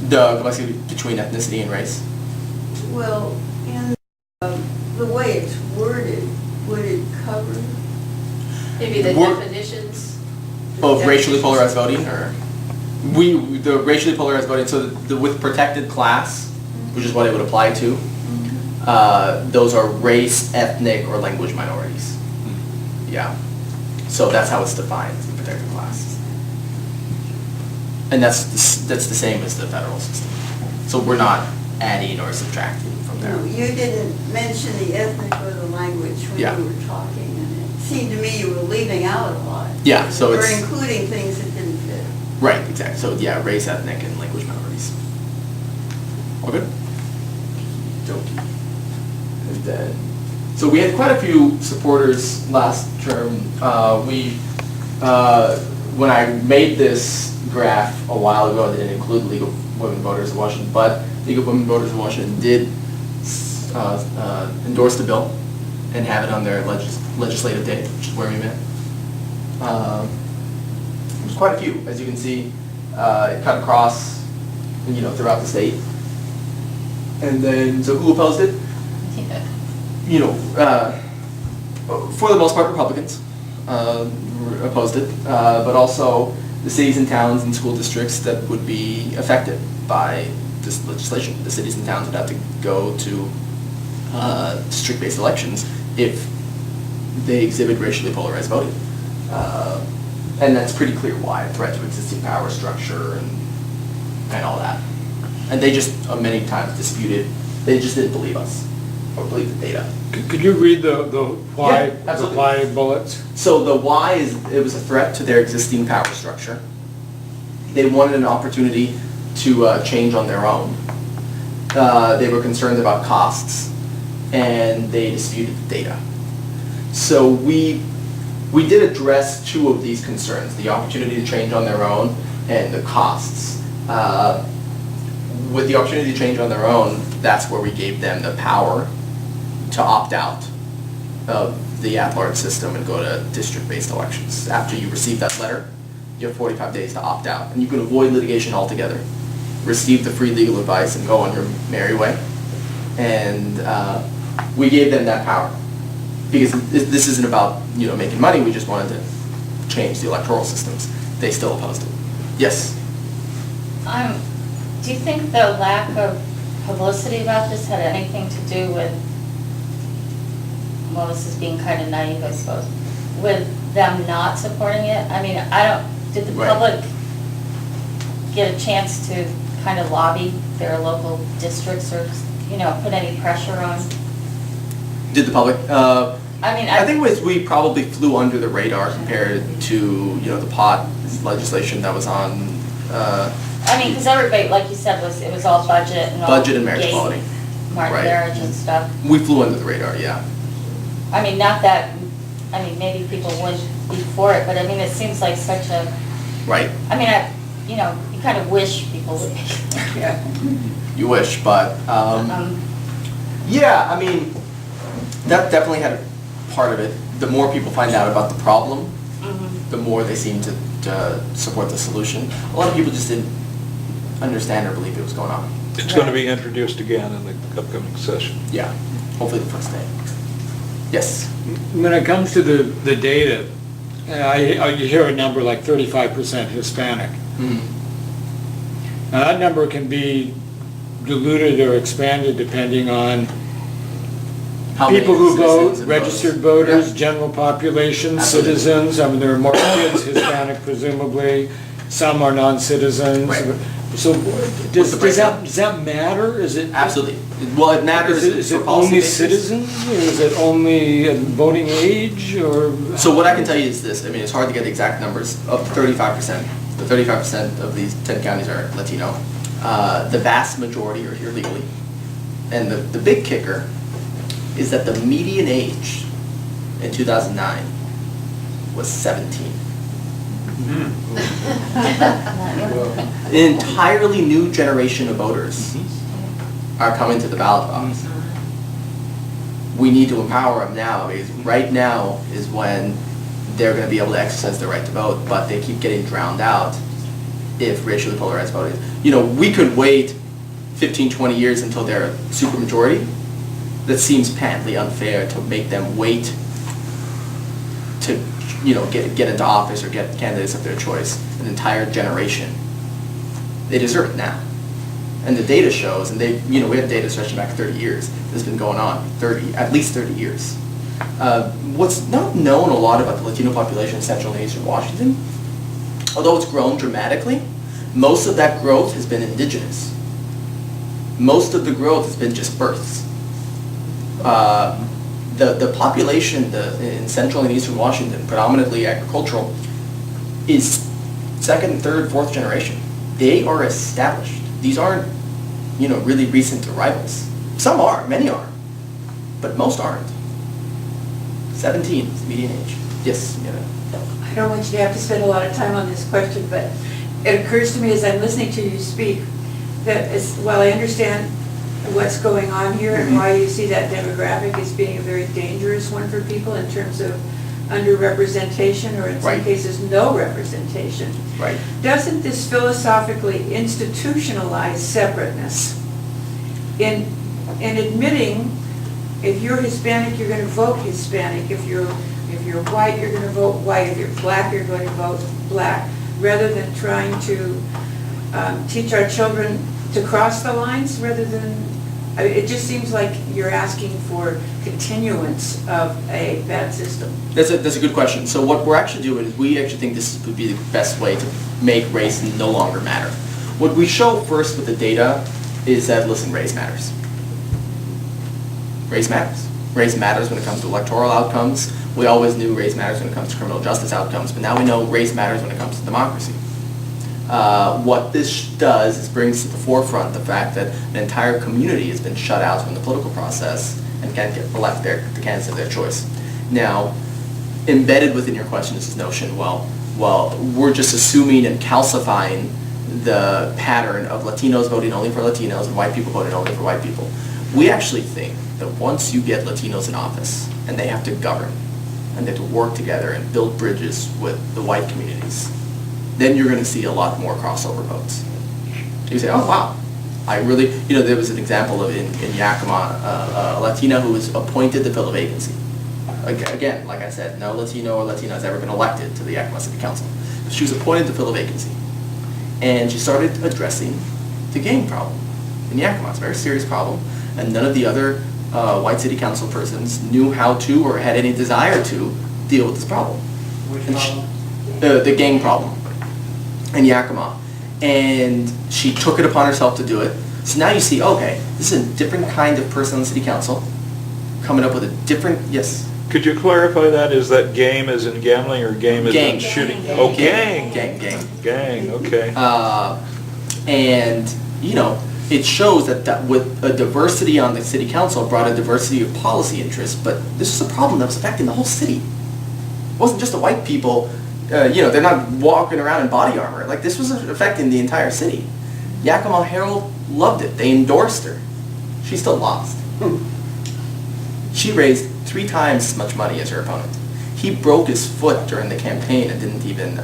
The complexity between ethnicity and race? Well, in the way it's worded, would it cover? Maybe the definitions? Of racially polarized voting, or? The racially polarized voting, so with protected class, which is what it would apply to, those are race, ethnic, or language minorities. Yeah. So that's how it's defined in protected class. And that's the same as the federal system. So we're not adding or subtracting from there. No, you didn't mention the ethnic or the language when Yeah. you were talking, and it seemed to me you were leaving out a lot. Yeah, so Or it's... including things that didn't fit. Right, exactly. So yeah, race, ethnic, and language minorities. All good? Dokie. And then, so we had quite a few supporters last term. When I made this graph a while ago, it didn't include League of Women Voters of Washington, but League of Women Voters of Washington did endorse the bill and have it on their legislative day, which is where we met. It was quite a few, as you can see. It cut across, throughout the state. And then, so who opposed it? For the most part, Republicans opposed it, but also the cities and towns and school districts that would be affected by this legislation. The cities and towns would have to go to district-based elections if they exhibit racially polarized voting. And that's pretty clear why, a threat to existing power structure and all that. And they just many times disputed, they just didn't believe us or believe the data. Could you read the why, Yeah, absolutely. the why bullets? So the why is, it was a threat to their existing power structure. They wanted an opportunity to change on their own. They were concerned about costs, and they disputed the data. So we did address two of these concerns, the opportunity to change on their own and the costs. With the opportunity to change on their own, that's where we gave them the power to opt out of the at-large system and go to district-based elections. After you receive that letter, you have 45 days to opt out, and you can avoid litigation altogether. Receive the free legal advice and go on your merry way. And we gave them that power. Because this isn't about making money, we just wanted to change the electoral systems. They still opposed it. Yes? Do you think the lack of publicity about this had anything to do with, well, this is being kind of naive, I suppose, with them not supporting it? I mean, did the Right. public get a chance to kind of lobby their local districts or, put any pressure on? Did the public? I I think we probably flew under the radar compared to, the pot legislation that was on, because everybody, like you said, it was all budget and all. budget and marriage gay equality. Right. marriage and stuff. We flew under the radar, yeah. Not that, maybe people would be for it, but it seems like such a, Right. you kind of wish people would be. Yeah. You wish, but, yeah, that definitely had a part of it. The more people find out about the problem, the more they seem to support the solution. A lot of people just didn't understand or believe it was going on. It's going to be introduced again in the upcoming session. Yeah, hopefully the first day. Yes? When it comes to the data, you hear a number like 35% Hispanic. Now that number can be diluted or expanded depending on How many people who vote, citizens and registered voters? voters, Yeah. general population, Absolutely. citizens. There are more kids Hispanic presumably, some are non-citizens. Right. So does the breakdown? that matter? Is it? Absolutely. Well, it matters Is it for policy only basis. citizens, or is it only voting age, or? So what I can tell you is this, it's hard to get the exact numbers, of 35%. The 35% of these 10 counties are Latino. The vast majority are here legally. And the big kicker is that the median age in 2009 was 17. An entirely new generation of voters are coming to the ballot box. We need to empower them now, because right now is when they're going to be able to exercise their right to vote, but they keep getting drowned out if racially polarized voting. We could wait 15, 20 years until they're a supermajority. That seems patently unfair to make them wait to, get into office or get candidates of their choice, an entire generation. They deserve it now. And the data shows, and we have data stretching back 30 years. This has been going on at least 30 years. What's not known a lot about the Latino population in Central and Eastern Washington, although it's grown dramatically, most of that growth has been indigenous. Most of the growth has been just births. The population in Central and Eastern Washington, predominantly agricultural, is second, third, fourth generation. They are established. These aren't, really recent arrivals. Some are, many are, but most aren't. 17 is the median age. Yes, I don't want you to have to spend a lot of time on this question, but it occurs to me as I'm listening to you speak that while I understand what's going on here and why you see that demographic as being a very dangerous one for people in terms of underrepresentation, or in some Right. cases, no representation. Right. Doesn't this philosophically institutionalize separateness? In admitting, if you're Hispanic, you're gonna vote Hispanic. If you're white, you're gonna vote white. If you're black, you're going to vote black. Rather than trying to teach our children to cross the lines, rather than, it just seems like you're asking for continuance of a bad system. That's a good question. So what we're actually doing is we actually think this would be the best way to make race no longer matter. What we show first with the data is that, listen, race matters. Race matters. Race matters when it comes to electoral outcomes. We always knew race matters when it comes to criminal justice outcomes, but now we know race matters when it comes to democracy. What this does is brings to the forefront the fact that an entire community has been shut out from the political process and can't elect the candidates of their choice. Now, embedded within your question is this notion, well, we're just assuming and calcifying the pattern of Latinos voting only for Latinos and white people voting only for white people. We actually think that once you get Latinos in office and they have to govern and they have to work together and build bridges with the white communities, then you're going to see a lot more crossover votes. You say, oh wow, I really, there was an example of in Yakima, a Latina who was appointed to fill a vacancy. Again, like I said, no Latino or Latina has ever been elected to the Yakima City Council. She was appointed to fill a vacancy. And she started addressing the gang problem in Yakima. It's a very serious problem, and none of the other white city council persons knew how to or had any desire to deal with this problem. Which And problem? the gang problem in Yakima. And she took it upon herself to do it. So now you see, okay, this is a different kind of person on the city council coming up with a different, yes? Could you clarify that? Is that game as in gambling or game as Gang. in shooting? Gang. Oh, gang. Gang. Gang, okay. And, it shows that with a diversity on the city council brought a diversity of policy interests, but this was a problem that was affecting the whole city. It wasn't just the white people, they're not walking around in body armor. Like, this was affecting the entire city. Yakima Herald loved it. They endorsed her. She still lost. She raised 3 times as much money as her opponent. He broke his foot during the campaign and didn't even,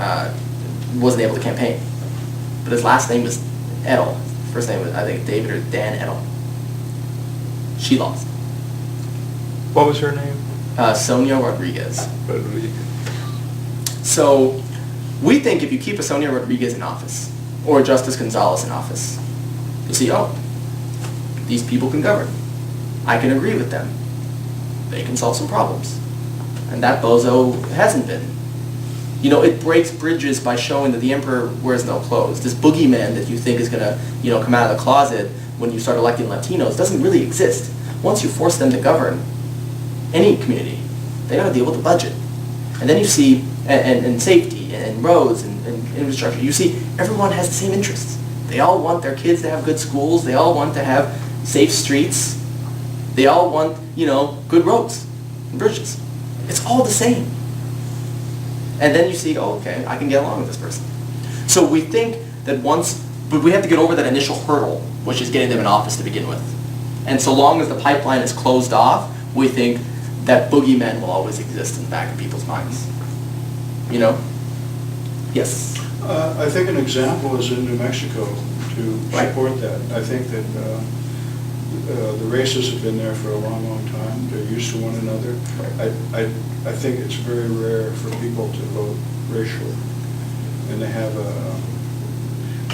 wasn't able to campaign. But his last name was Edel. First name was, I think, David or Dan Edel. She lost. What was her name? Sonia Rodriguez. Rodriguez. So we think if you keep a Sonia Rodriguez in office, or Justice Gonzalez in office, you'll see, oh, these people can govern. I can agree with them. They can solve some problems. And that bozo hasn't been. It breaks bridges by showing that the emperor wears no clothes. This boogeyman that you think is going to, come out of the closet when you start electing Latinos doesn't really exist. Once you force them to govern any community, they got to deal with the budget. And then you see, and safety, and roads, and infrastructure, you see everyone has the same interests. They all want their kids to have good schools. They all want to have safe streets. They all want, good roads and bridges. It's all the same. And then you see, oh, okay, I can get along with this person. So we think that but we have to get over that initial hurdle, which is getting them in office to begin with. And so long as the pipeline is closed off, we think that boogeyman will always exist in the back of people's minds. Yes? I think an example is in New Mexico to Right. support that. I think that the races have been there for a long, long time. They're used to one another. I think it's very rare for people to vote racially. And they have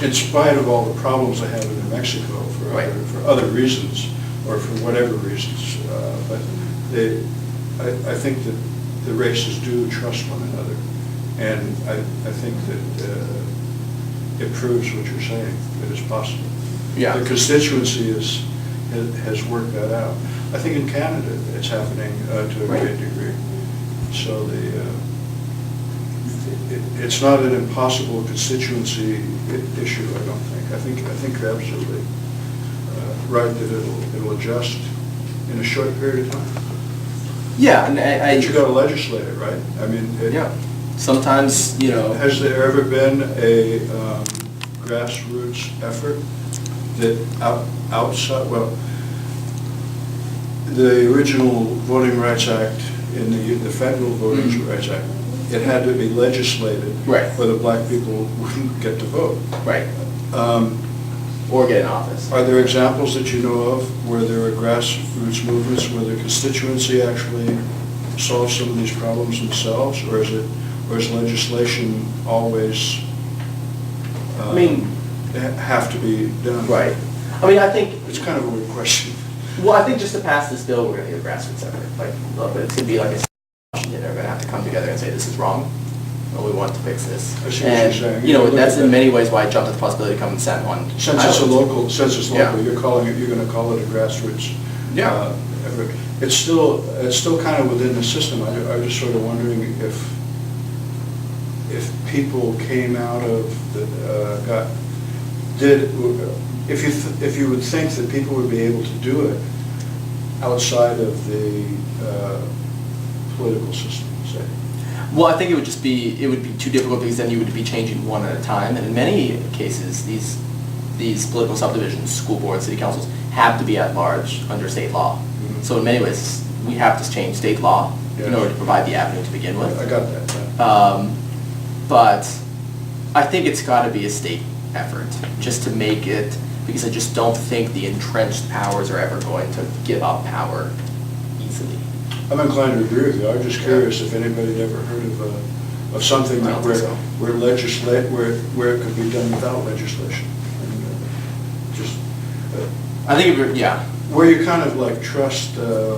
in spite of all the problems they have in New Mexico for other reasons, or for whatever reasons, but I think that the races do trust one another. And I think that it proves what you're saying, that it's possible. Yeah. The constituency has worked that out. I think in Canada it's happening to a great degree. So it's not an impossible constituency issue, I don't think. I think you're absolutely right that it'll adjust in a short period of time. Yeah, and But you got to legislate it, right? I mean, yeah. Sometimes, Has there ever been a grassroots effort that outside, well, the original Voting Rights Act in the federal Voting Rights Act, it had to be legislated. Right. Whether black people wouldn't get to vote. Right. Or get in office. Are there examples that you know of where there are grassroots movements where the constituency actually solves some of these problems themselves, or is legislation always have to be done? Right. I mean, I think It's kind of a weird question. Well, I think just to pass this bill, we're going to need a grassroots effort. Like, but it's going to be like a Washington. They're going to have to come together and say this is wrong, and we want to fix this. I see what you're saying. You know, that's in many ways why I jumped at the possibility of coming to San Juan. Since it's local, Yeah. you're going to call it a grassroots. Yeah. Effort. It's still kind of within the system. I'm just sort of wondering if people came out of if you would think that people would be able to do it outside of the political system, say. Well, I think it would be too difficult because then you would be changing one at a time, and in many cases, these political subdivisions, school boards, city councils, have to be at large under state law. Mm-hmm. So in many ways, we have to change state law in order to provide the avenue to begin with. I got that. But I think it's got to be a state effort just to make it, because I just don't think the entrenched powers are ever going to give up power easily. I'm inclined to agree with you. I'm just curious if anybody had ever heard of something I don't think so. where it could be done without legislation. I think Where you kind of like trust the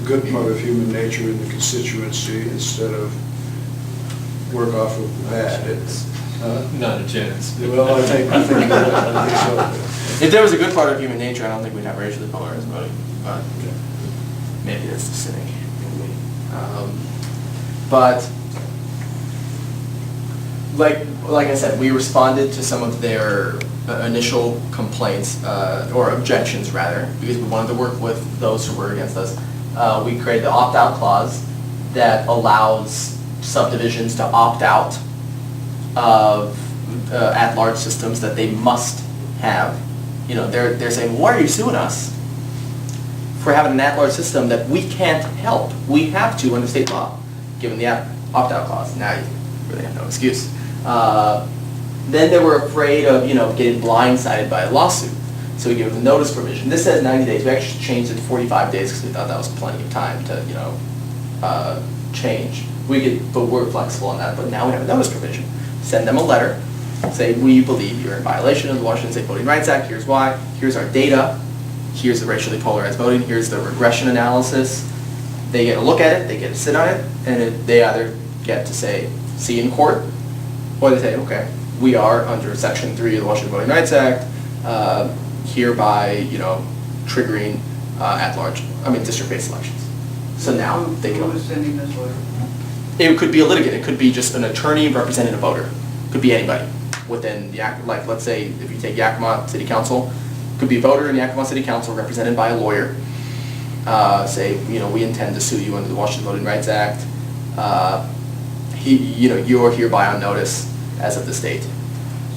good part of human nature in the constituency instead of work off of the bad. Not a chance. Well, I think so. If there was a good part of human nature, I don't think we'd have racially polarized voting, but maybe that's the cynic in me. But like I said, we responded to some of their initial complaints, or objections rather, because we wanted to work with those who were against us. We created the opt-out clause that allows subdivisions to opt out of at-large systems that they must have. You know, they're saying, why are you suing us for having an at-large system that we can't help? We have to under state law, given the opt-out clause. Now you really have no excuse. Then they were afraid of, getting blindsided by a lawsuit. So we give them the notice provision. This says 90 days. We actually changed it to 45 days because we thought that was plenty of time to, change. But we're flexible on that. But now we have a notice provision. Send them a letter. Say, we believe you're in violation of the Washington State Voting Rights Act. Here's why. Here's our data. Here's the racially polarized voting. Here's the regression analysis. They get to look at it. They get to sit on it. And they either get to say, see you in court, or they say, okay, we are under Section 3 of the Washington Voting Rights Act, hereby, triggering district-based elections. So now they can. Who is sending this letter? It could be a litigant. It could be just an attorney representing a voter. It could be anybody within the let's say if you take Yakima City Council, it could be a voter in Yakima City Council represented by a lawyer. Say, we intend to sue you under the Washington Voting Rights Act. You're hereby on notice as of this date.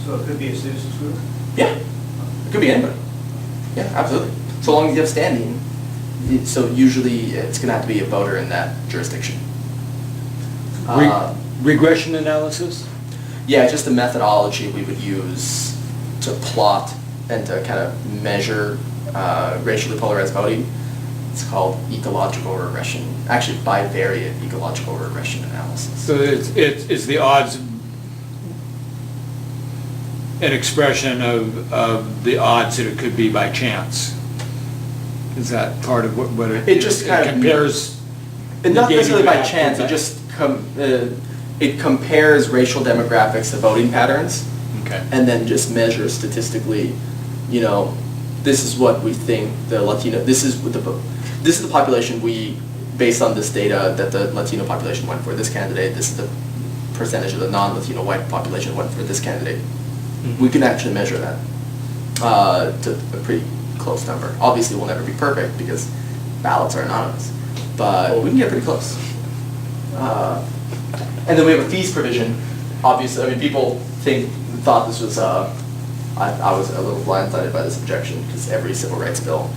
So it could be a citizen's group? Yeah, it could be anybody. Yeah, absolutely. So long as you have standing. So usually it's going to have to be a voter in that jurisdiction. Regression analysis? Yeah, just the methodology we would use to plot and to kind of measure racially polarized voting. It's called ecological regression, actually bivariate ecological regression analysis. So it's the odds, an expression of the odds that it could be by chance. Is that part of what it just kind of compares? Not necessarily by negative chance, it just it compares racial demographics to voting patterns. Okay. And then just measures statistically, this is what we think the Latino, this is the population based on this data that the Latino population went for this candidate, this is the percentage of the non-Latino white population went for this candidate. Mm-hmm. We can actually measure that to a pretty close number. Obviously we'll never be perfect because ballots are anonymous, but we can get pretty close. And then we have a fees provision. Obviously, people thought this was, I was a little blindsided by this objection because every civil rights bill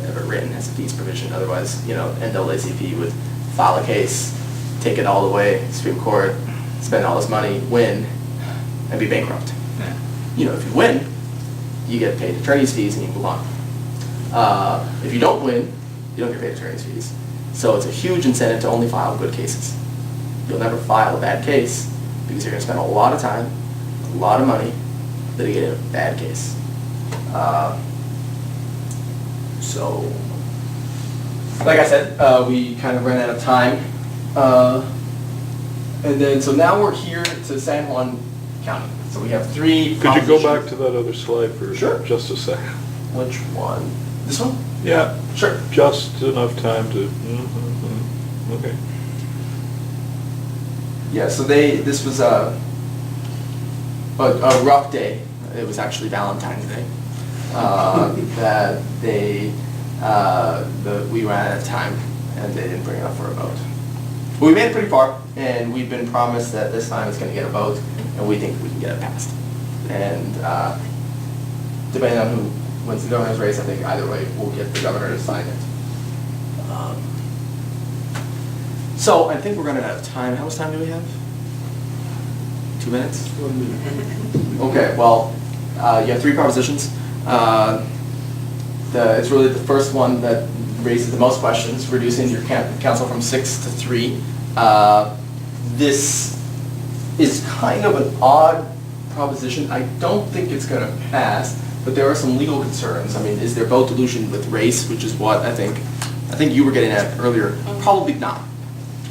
ever written has a fees provision. Otherwise, NAACP would file a case, take it all the way, Supreme Court, spend all this money, win, and be bankrupt. You know, if you win, you get paid attorney's fees and you move on. If you don't win, you don't get paid attorney's fees. So it's a huge incentive to only file good cases. You'll never file a bad case because you're going to spend a lot of time, a lot of money litigating a bad case. So, like I said, we kind of ran out of time. And then, so now we're here to San Juan County. So we have 3 Could you go propositions. back to that other slide for Sure. just a second? Which one? This one? Yeah. Sure. Just enough time to, okay. Yeah, so this was a rough day. It was actually Valentine's Day. That we ran out of time and they didn't bring it up for a vote. But we made it pretty far, and we've been promised that this time it's going to get a vote, and we think we can get it passed. And depending on who wins the governor's race, I think either way we'll get the governor to sign it. So I think we're running out of time. How much time do we have? 2 minutes? 1 minute. Okay, well, you have 3 propositions. It's really the first one that raises the most questions, reducing your council from 6 to 3. This is kind of an odd proposition. I don't think it's going to pass, but there are some legal concerns. I mean, is there vote dilution with race, which is what I think you were getting at earlier. Probably not.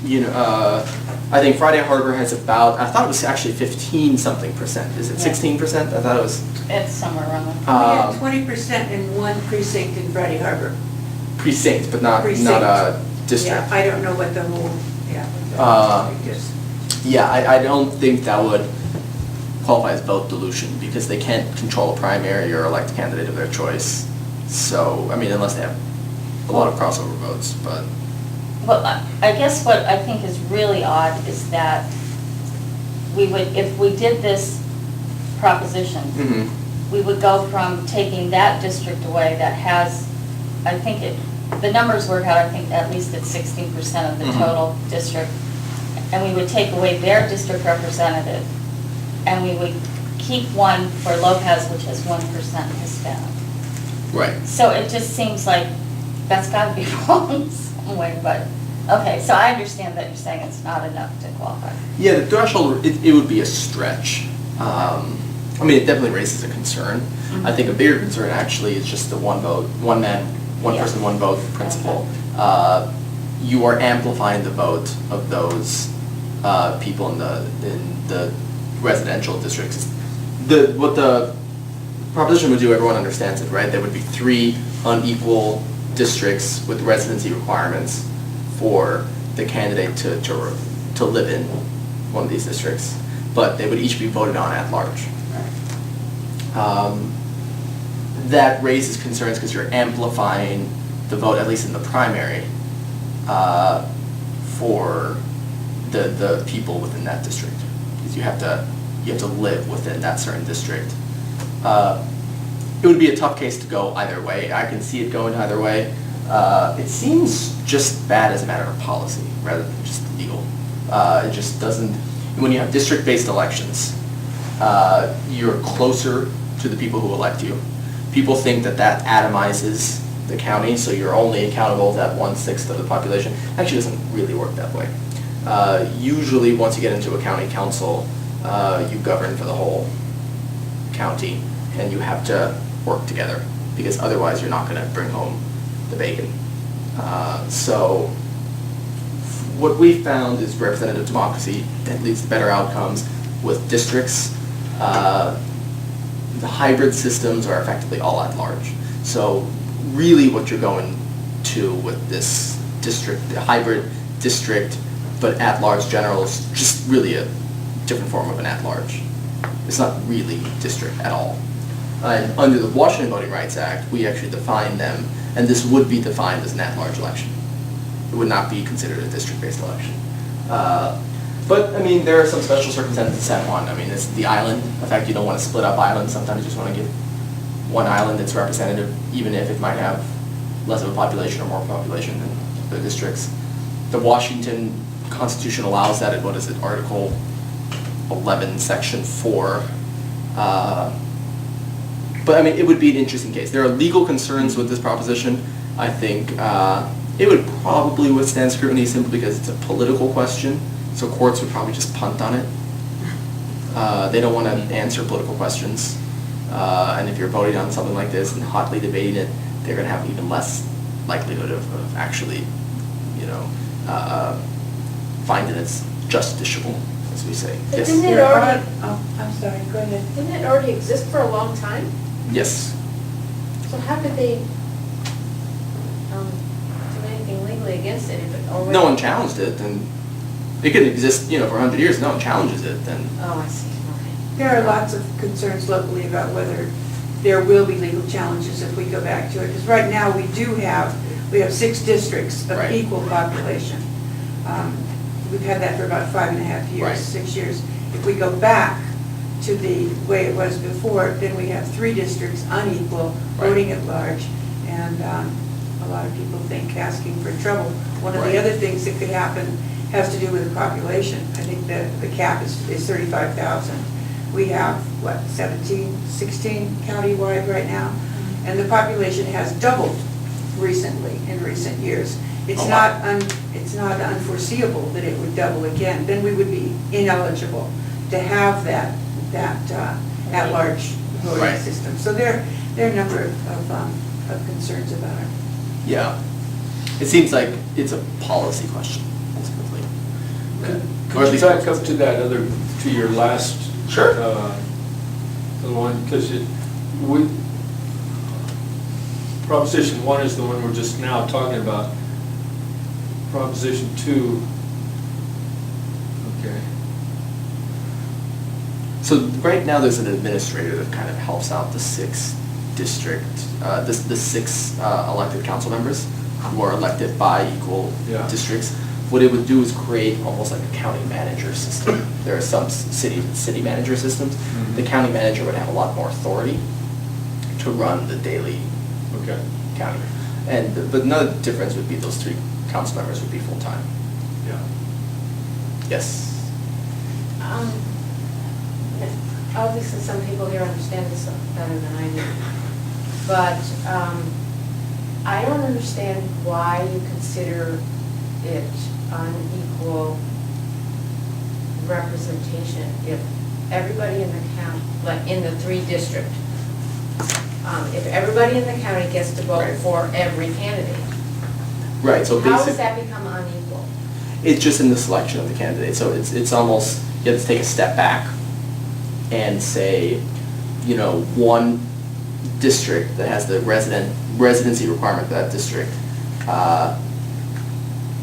You know, I think Friday Harbor has about, I thought it was actually 15-something%. Is it 16%? I thought it was. It's somewhere around there. We had 20% in one precinct in Friday Harbor. Precinct, but not Precinct. not a district. Yeah, I don't know what the whole, what the district is. Yeah, I don't think that would qualify as vote dilution because they can't control a primary or elect a candidate of their choice. So, I mean, unless they have a lot of crossover votes, but. Well, I guess what I think is really odd is that we would, if we did this proposition, we would go from taking that district away that has, I think the numbers work out, I think at least at 16% of the total district, and we would take away their district representative, and we would keep one for Lopez, which has 1% Hispanic. Right. So it just seems like that's got to be wrong somewhere, but, okay, so I understand that you're saying it's not enough to qualify. Yeah, the threshold, it would be a stretch. I mean, it definitely raises a concern. I think a bigger concern actually is just the one vote, one man, one person, one vote principle. Okay. You are amplifying the vote of those people in the residential districts. What the proposition would do, everyone understands it, right? There would be 3 unequal districts with residency requirements for the candidate to live in one of these districts, but they would each be voted on at large. That raises concerns because you're amplifying the vote, at least in the primary, for the people within that district, because you have to live within that certain district. It would be a tough case to go either way. I can see it going either way. It seems just bad as a matter of policy rather than just legal. It just doesn't, when you have district-based elections, you're closer to the people who elect you. People think that atomizes the county, so you're only accountable to that 1/6 of the population. Actually, it doesn't really work that way. Usually, once you get into a county council, you govern for the whole county, and you have to work together, because otherwise you're not going to bring home the bacon. So what we found is representative democracy that leads to better outcomes with districts. The hybrid systems are effectively all at large. So really what you're going to with this district, the hybrid district, but at-large general is just really a different form of an at-large. It's not really district at all. And under the Washington Voting Rights Act, we actually define them, and this would be defined as an at-large election. It would not be considered a district-based election. But, I mean, there are some special circumstances in San Juan. I mean, it's the island. In fact, you don't want to split up islands. Sometimes you just want to give one island its representative, even if it might have less of a population or more population than the districts. the Washington Constitution allows that, what is it, Article 11, Section 4. But I mean, it would be an interesting case. There are legal concerns with this proposition. I think it would probably withstand scrutiny simply because it's a political question, so courts would probably just punt on it. They don't want to answer political questions. And if you're voting on something like this and hotly debating it, they're going to have even less likelihood of actually, finding it's justiciable, as we say. But Yes. didn't it There already, are- I'm sorry, go ahead. didn't it already exist for a long time? Yes. So how could they do anything legally against it if it already? No one challenged it, and it could exist, for 100 years. No one challenges it, then. Oh, I see, okay. There are lots of concerns locally about whether there will be legal challenges if we go back to it. Because right now, we have 6 districts of Right. equal population. We've had that for about 5.5 years, Right. 6 years. If we go back to the way it was before, then we have 3 districts unequal, Right. voting at large, and a lot of people think asking for trouble. One of Right. the other things that could happen has to do with the population. I think that the cap is 35,000. We have, 16 countywide right now? And the population has doubled recently, in recent years. It's A not lot. it's not unforeseeable that it would double again. Then we would be ineligible to have that at-large voting Right. system. So there are a number of concerns about it. Yeah. It seems like it's a policy question, ultimately. Or at Could you least- back up to that to your last? Sure. The one, because Proposition 1 is the one we're just now talking about. Proposition 2, okay. So right now, there's an administrator that kind of helps out the 6 the 6 elected council members who are elected by equal Yeah. districts. What it would do is create almost like a county manager system. There are some city manager systems. Mhm. The county manager would have a lot more authority to run the daily Okay. county. But another difference would be those 3 council members would be full-time. Yeah. Yes. Obviously, some people here understand this better than I do. But I don't understand why you consider it unequal representation if everybody in the county, like in the 3 district, if everybody in the county gets to vote Right. for every candidate. Right, so How basically. does that become unequal? It's just in the selection of the candidate, so it's almost, you have to take a step back and say, one district that has the residency requirement for that district,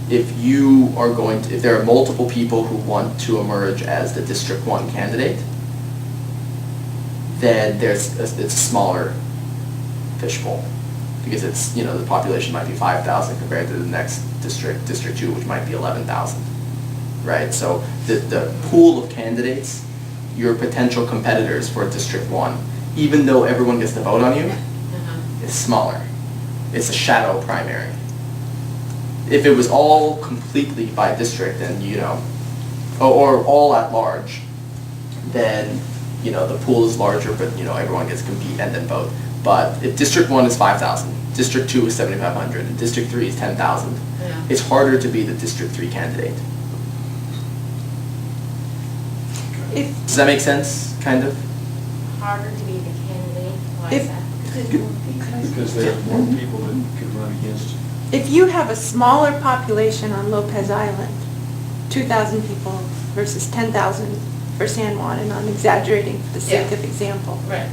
if there are multiple people who want to emerge as the District 1 candidate, then it's a smaller fishbowl. Because the population might be 5,000 compared to the next district, District 2, which might be 11,000, right? So the pool of candidates, your potential competitors for District 1, even though everyone gets to vote on you, is smaller. It's a shadow primary. If it was all completely by district and, or all at large, then, the pool is larger, but, everyone gets to compete and then vote. But if District 1 is 5,000, District 2 is 7,500, and District 3 is 10,000, it's harder to be the District 3 candidate. Does that make sense, kind of? Harder to be the candidate, why If- is that? Because there are more people that could run against you. If you have a smaller population on Lopez Island, 2,000 people versus 10,000 for San Juan, and I'm exaggerating for the sake Yeah. of example, Right.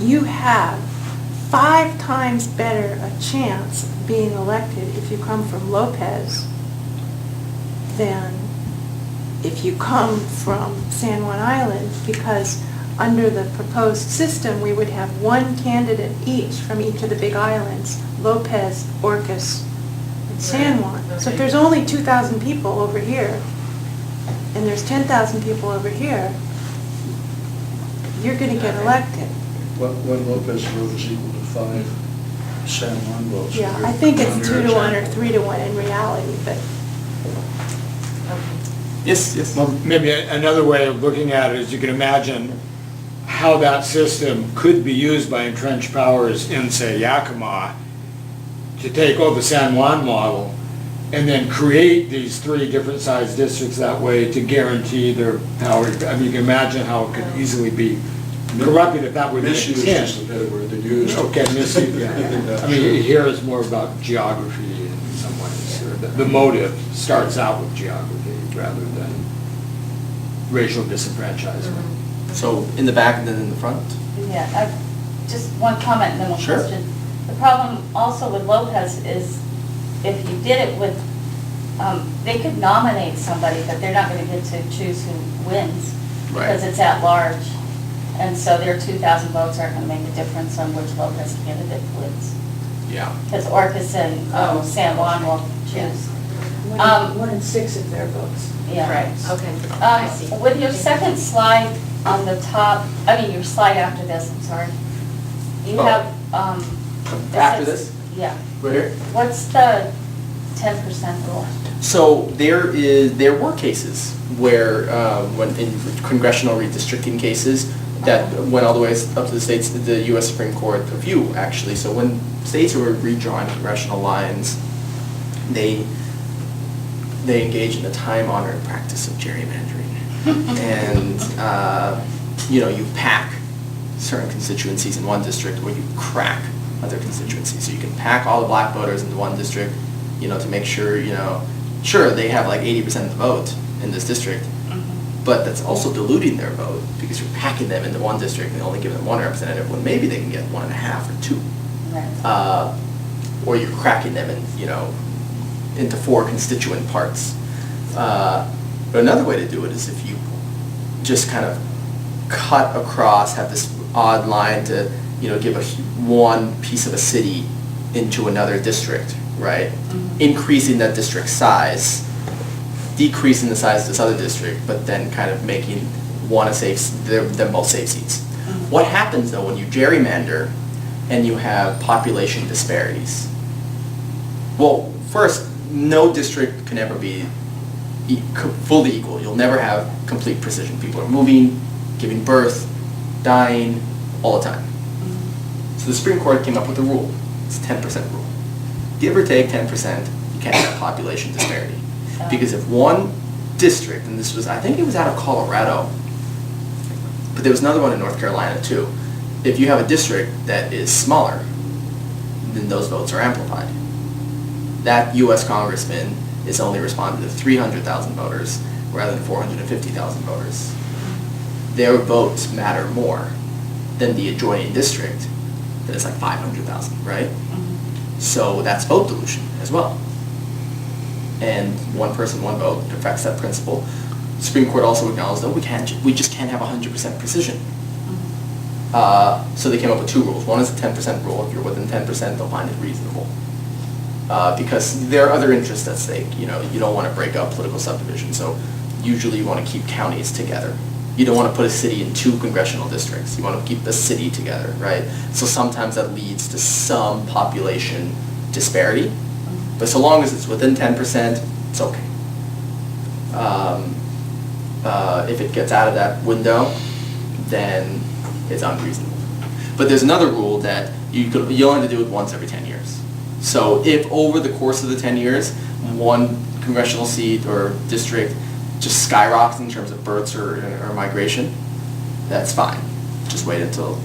you have 5 times better a chance of being elected if you come from Lopez than if you come from San Juan Island, because under the proposed system, we would have 1 candidate each from each of the big islands, Lopez, Orcas, and San Right, Juan. So okay. if there's only 2,000 people over here, and there's 10,000 people over here, you're gonna get elected. One Lopez vote is equal to 5 San Juan votes. Yeah, I think it's 2 to 1 or 3 to 1 in reality, but Yes, yes. Well, maybe another way of looking at it is you can imagine how that system could be used by entrenched powers in, say, Yakima to take the San Juan model and then create these 3 different sized districts that way to guarantee their power. I mean, you can imagine how it could easily be corrupted if that were the Misuse is intent. just a better word than used. Okay, misuse, yeah. I mean, here is more about geography in some ways. Or the motive starts out with geography rather than racial disenfranchisement. So in the back and then in the front? Yeah, just one comment and then one Sure. question. The problem also with Lopez is if you did it with, they could nominate somebody, but they're not going to get to choose who wins because Right. it's at large. And so their 2,000 votes aren't going to make a difference on which Lopez candidate wins. Yeah. Because Orcas and San Juan will choose. 1 in 6 of their votes. Yeah. Right, okay, I see. With your second slide on the top, I mean, your slide after this, I'm sorry. You Oh. have, it After says- this? Yeah. Right here? What's the 10% rule? So there were cases where, when in congressional redistricting cases, that went all the way up to the states, the U.S. Supreme Court of View, actually. So when states were redrawing congressional lines, they engage in the time-honored practice of gerrymandering. And, you pack certain constituencies in one district or you crack other constituencies. So you can pack all the black voters into one district, to make sure, sure, they have like 80% of the vote in this district, but that's also diluting their vote because you're packing them into one district and only giving them one representative when maybe they can get 1.5 or 2. Right. Or you're cracking them into 4 constituent parts. But another way to do it is if you just kind of cut across, have this odd line to, give one piece of a city into another district, right? Increasing that district size, decreasing the size of this other district, but then kind of making one a safe, them both safe seats. What happens though when you gerrymander and you have population disparities? Well, first, no district can ever be fully equal. You'll never have complete precision. People are moving, giving birth, dying, all the time. So the Supreme Court came up with a rule. It's a 10% rule. Give or take 10%, you can't have population disparity. Because if one district, and this was, I think it was out of Colorado, but there was another one in North Carolina too. If you have a district that is smaller, then those votes are amplified. That U.S. congressman is only responding to 300,000 voters rather than 450,000 voters. Their votes matter more than the adjoining district that is like 500,000, right? So that's vote dilution as well. And one person, one vote affects that principle. The Supreme Court also acknowledged that we just can't have 100% precision. So they came up with 2 rules. One is a 10% rule. If you're within 10%, they'll find it reasonable. Because there are other interests at stake. You don't want to break up political subdivisions. So usually you want to keep counties together. You don't want to put a city in 2 congressional districts. You want to keep the city together, right? So sometimes that leads to some population disparity. But so long as it's within 10%, it's okay. If it gets out of that window, then it's unreasonable. But there's another rule that you only have to do it once every 10 years. So if over the course of the 10 years, one congressional seat or district just skyrockets in terms of births or migration, that's fine. Just wait until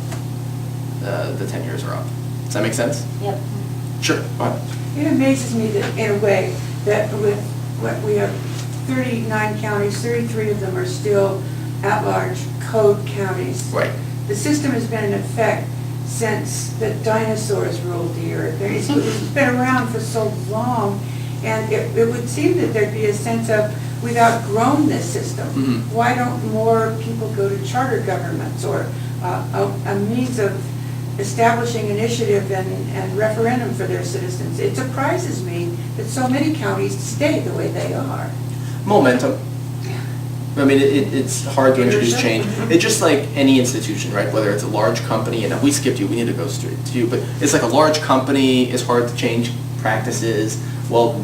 the 10 years are up. Does that make sense? Yep. Sure, go ahead. It amazes me that, in a way, that with what we have 39 counties, 33 of them are still at-large code counties. Right. The system has been in effect since the dinosaurs ruled the earth. It's been around for so long, and it would seem that there'd be a sense of, we've outgrown this system. Mm-hmm. Why don't more people go to charter governments or a means of establishing initiative and referendum for their citizens? It surprises me that so many counties stay the way they are. Momentum. I mean, it's hard to introduce change. It's just like any institution, right? Whether it's a large company, and we skipped you, we need to go straight to you, but it's like a large company, it's hard to change practices. Well,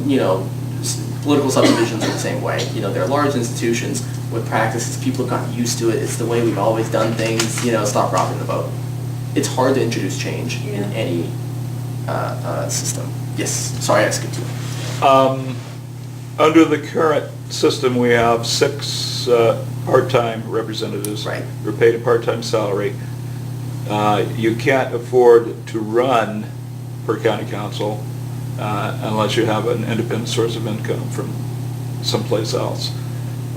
Political subdivisions are the same way. You know, they're large institutions with practices. People have gotten used to it. It's the way we've always done things. You know, stop rocking the boat. It's hard to introduce change in any system. Yes, sorry I skipped you. Under the current system, we have 6 part-time representatives. Right. Who are paid a part-time salary. You can't afford to run for county council unless you have an independent source of income from someplace else.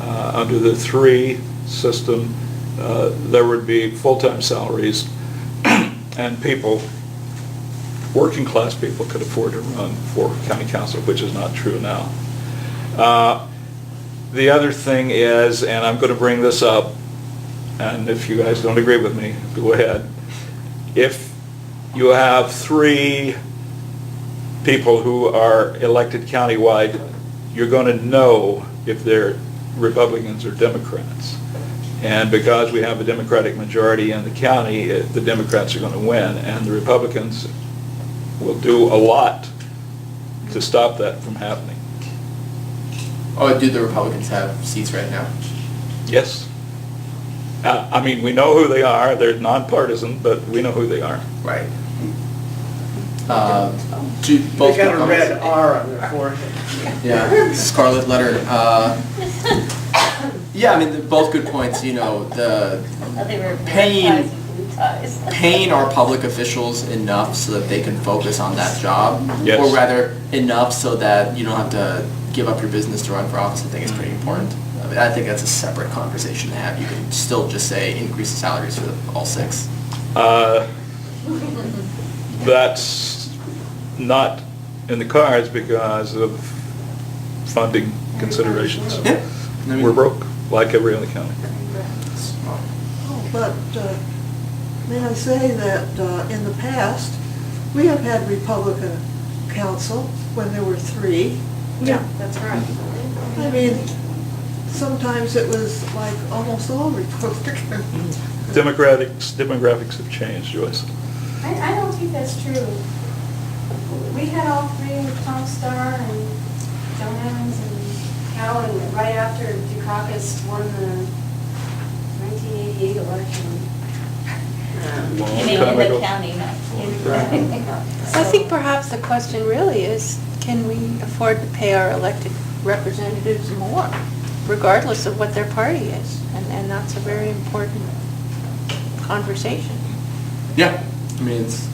Under the 3 system, there would be full-time salaries and people, working class people could afford to run for county council, which is not true now. The other thing is, and I'm going to bring this up, and if you guys don't agree with me, go ahead. If you have 3 people who are elected countywide, you're going to know if they're Republicans or Democrats. And because we have a Democratic majority in the county, the Democrats are going to win, and the Republicans will do a lot to stop that from happening. Oh, do the Republicans have seats right now? Yes. I mean, we know who they are. They're nonpartisan, but we know who they are. Right. Both They got a good red comments. R on their forehead. Yeah, scarlet letter. Yeah, I mean, they're both good points. You know, They were Paying- red ties and blue ties. paying our public officials enough so that they can focus on that job, Yes. or rather enough so that you don't have to give up your business to run for office, I think is pretty important. I mean, I think that's a separate conversation to have. You can still just say increase the salaries for all 6. That's not in the cards because of funding considerations. Yeah. I mean- We're broke, like every other county. But may I say that in the past, we have had Republican council when there were 3. Yeah, that's right. I mean, sometimes it was like almost all Republican. Demographics have changed, Joyce. I don't think that's true. We had all 3 with Tom Starr and Joan Evans and Cal, and right after Dukakis won the 1988 election. You mean in the county, not I think perhaps the question really is, can we afford to pay our elected representatives more, regardless of what their party is? And that's a very important conversation. Yeah, I mean, it's...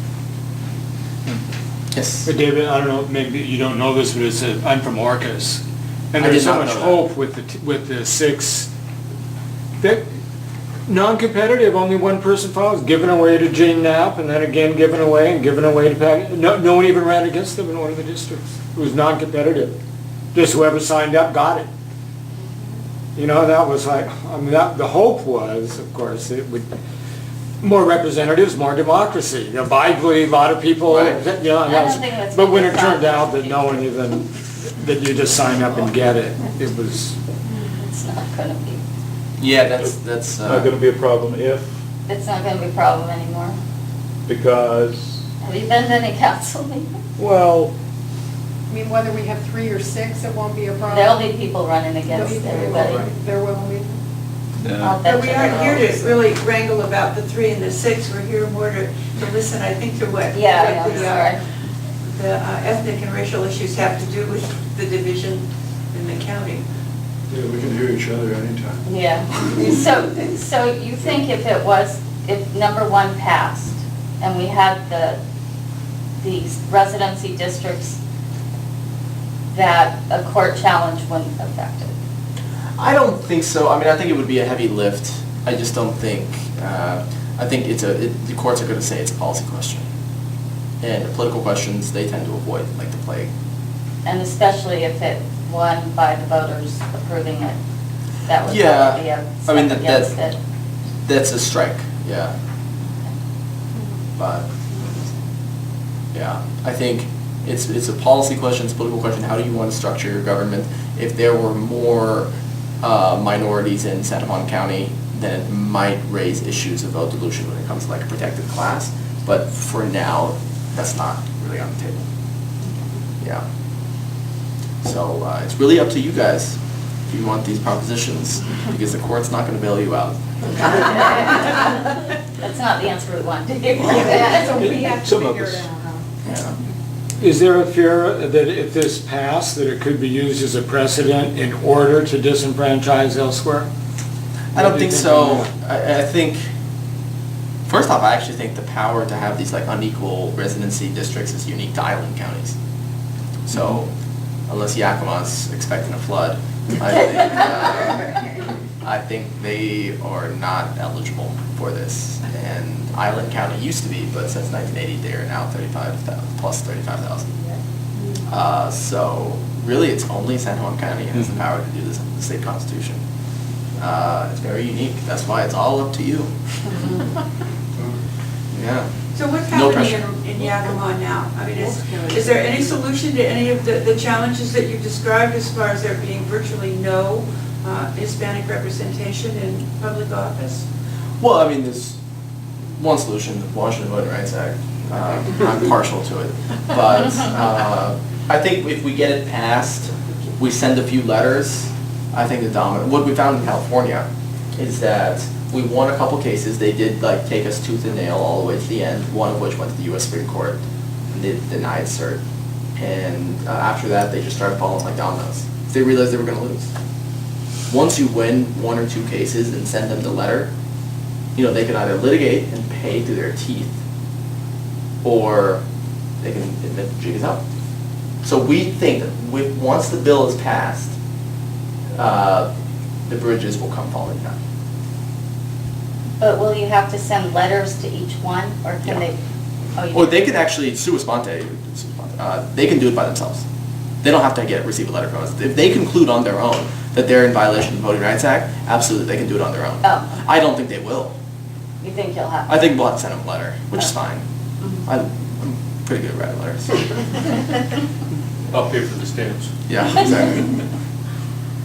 Yes. But David, I don't know, maybe you don't know this, but I'm from Orcas. And I there's did so not much know that. hope with the 6, that non-competitive, only one person files, given away to Jane Knapp, and then again given away and given away to Pat. No one even ran against them in one of the districts. It was non-competitive. Just whoever signed up got it. You know, that was like, I mean, the hope was, of course, it would, more representatives, more democracy. You know, Bidely, a lot of people, Right. you know, I don't think that's but when what it the turned out problem that no one even, that you just sign up and get it, it was, It's not gonna be, Yeah, that's... Not going to be a problem if, it's not gonna be a problem anymore. because, Have you been to any council meetings? well, I mean, whether we have 3 or 6, it won't be a problem. There'll be people running against everybody. There will be. I'll But bet we you aren't there here will. to really wrangle about the 3 and the 6. We're here more to listen, I think, to what Yeah, what I know, the, sorry. the ethnic and racial issues have to do with the division in the county. Yeah, we can hear each other anytime. Yeah, so you think if number 1 passed, and we had these residency districts, that a court challenge wouldn't affect it? I don't think so. I mean, I think it would be a heavy lift. I just don't think, I think the courts are going to say it's a policy question. And the political questions, they tend to avoid like the plague. And especially if it won by the voters approving it, that would Yeah, probably be a I mean, step against it. That's a strike, yeah. But, yeah, I think it's a policy question, it's a political question. How do you want to structure your government? If there were more minorities in Sangamon County, then it might raise issues of vote dilution when it comes to like a protected class. But for now, that's not really on the table. Yeah. So it's really up to you guys if you want these propositions, because the court's not going to bail you out. That's not the answer we want to hear. So we have to Some of figure it us. out, huh? Yeah. Is there a fear that if this passed, that it could be used as a precedent in order to disenfranchise elsewhere? I don't What do you think so. on that? I think, first off, I actually think the power to have these like unequal residency districts is unique to island counties. So unless Yakima's expecting a flood, I think they are not eligible for this. And Island County used to be, but since 1980, they are now 35,000, plus 35,000. So really, it's only San Juan County has the power to do this in the state constitution. It's very unique. That's why it's all up to you. Yeah. So what's No happening pressure. in Yakima now? I mean, is there any solution to any of the challenges that you've described as far as there being virtually no Hispanic representation in public office? Well, I mean, there's one solution, the Washington Voting Rights Act. I'm partial to it. But I think if we get it passed, we send a few letters, I think the dominant, what we found in California is that we won a couple cases. They did like take us tooth and nail all the way to the end, one of which went to the US Supreme Court, and they denied cert. And after that, they just started falling like dominoes. They realized they were going to lose. Once you win one or two cases and send them the letter, you know, they can either litigate and pay through their teeth, or they can admit the jig is up. So we think that once the bill is passed, the bridges will come falling down. But will you have to send letters to each one, or can they? Oh, you Or do. they can actually sua sponte, they can do it by themselves. They don't have to receive a letter from us. If they conclude on their own that they're in violation of the Voting Rights Act, absolutely, they can do it on their own. Oh. I don't think they will. You think you'll have? I think we'll have to send them a letter, which is Oh. fine. I'm pretty good at writing letters. I'll pay for the stamps. Yeah, exactly.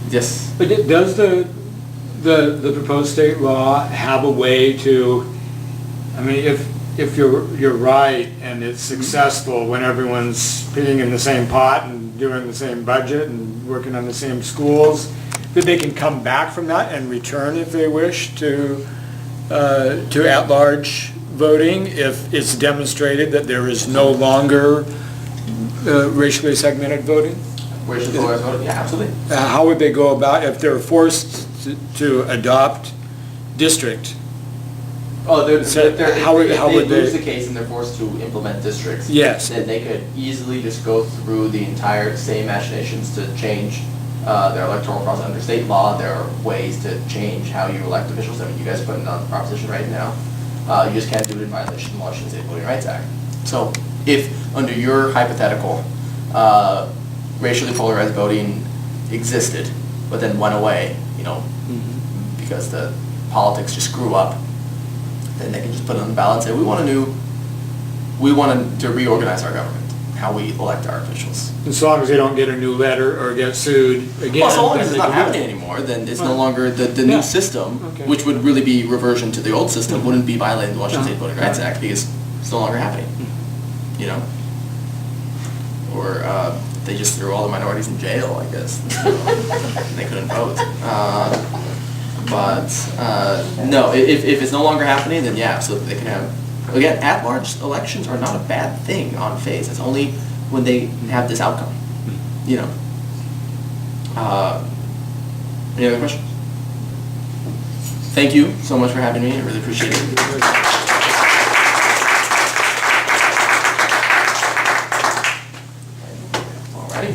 Yes. But does the proposed state law have a way to, I mean, if you're right and it's successful when everyone's peeing in the same pot and doing the same budget and working on the same schools, that they can come back from that and return if they wish to at-large voting if it's demonstrated that there is no longer racially segmented voting? Racially polarized voting, yeah, absolutely. How would they go about, if they're forced to adopt district? Oh, if So how would they they- lose the case and they're forced to implement districts. Yes. Then they could easily just go through the entire same machinations to change their electoral process under state law. There are ways to change how you elect officials. I mean, you guys are putting on the proposition right now. You just can't do it in violation of the Washington State Voting Rights Act. So if, under your hypothetical, racially polarized voting existed, but then went away, you know, because the politics just grew up, then they can just put it on the ballot and say, we want to reorganize our government, how we elect our officials. As long as they don't get a new letter or get sued again. Well, so long then as it's they not can do it. happening anymore, then it's no Right. longer, the Yeah. new system, Okay. which would really be reversion to the old system, wouldn't be violating the Washington No. State Voting Rights Act, because it's no longer happening, you know? Or they just threw all the minorities in jail, I guess. They couldn't vote. No, if it's no longer happening, then yeah, absolutely, they can have, again, at-large elections are not a bad thing on face. It's only when they have this outcome, you know? Any other questions? Thank you so much for having me, I really appreciate it. Alrighty.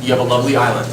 You have a lovely island.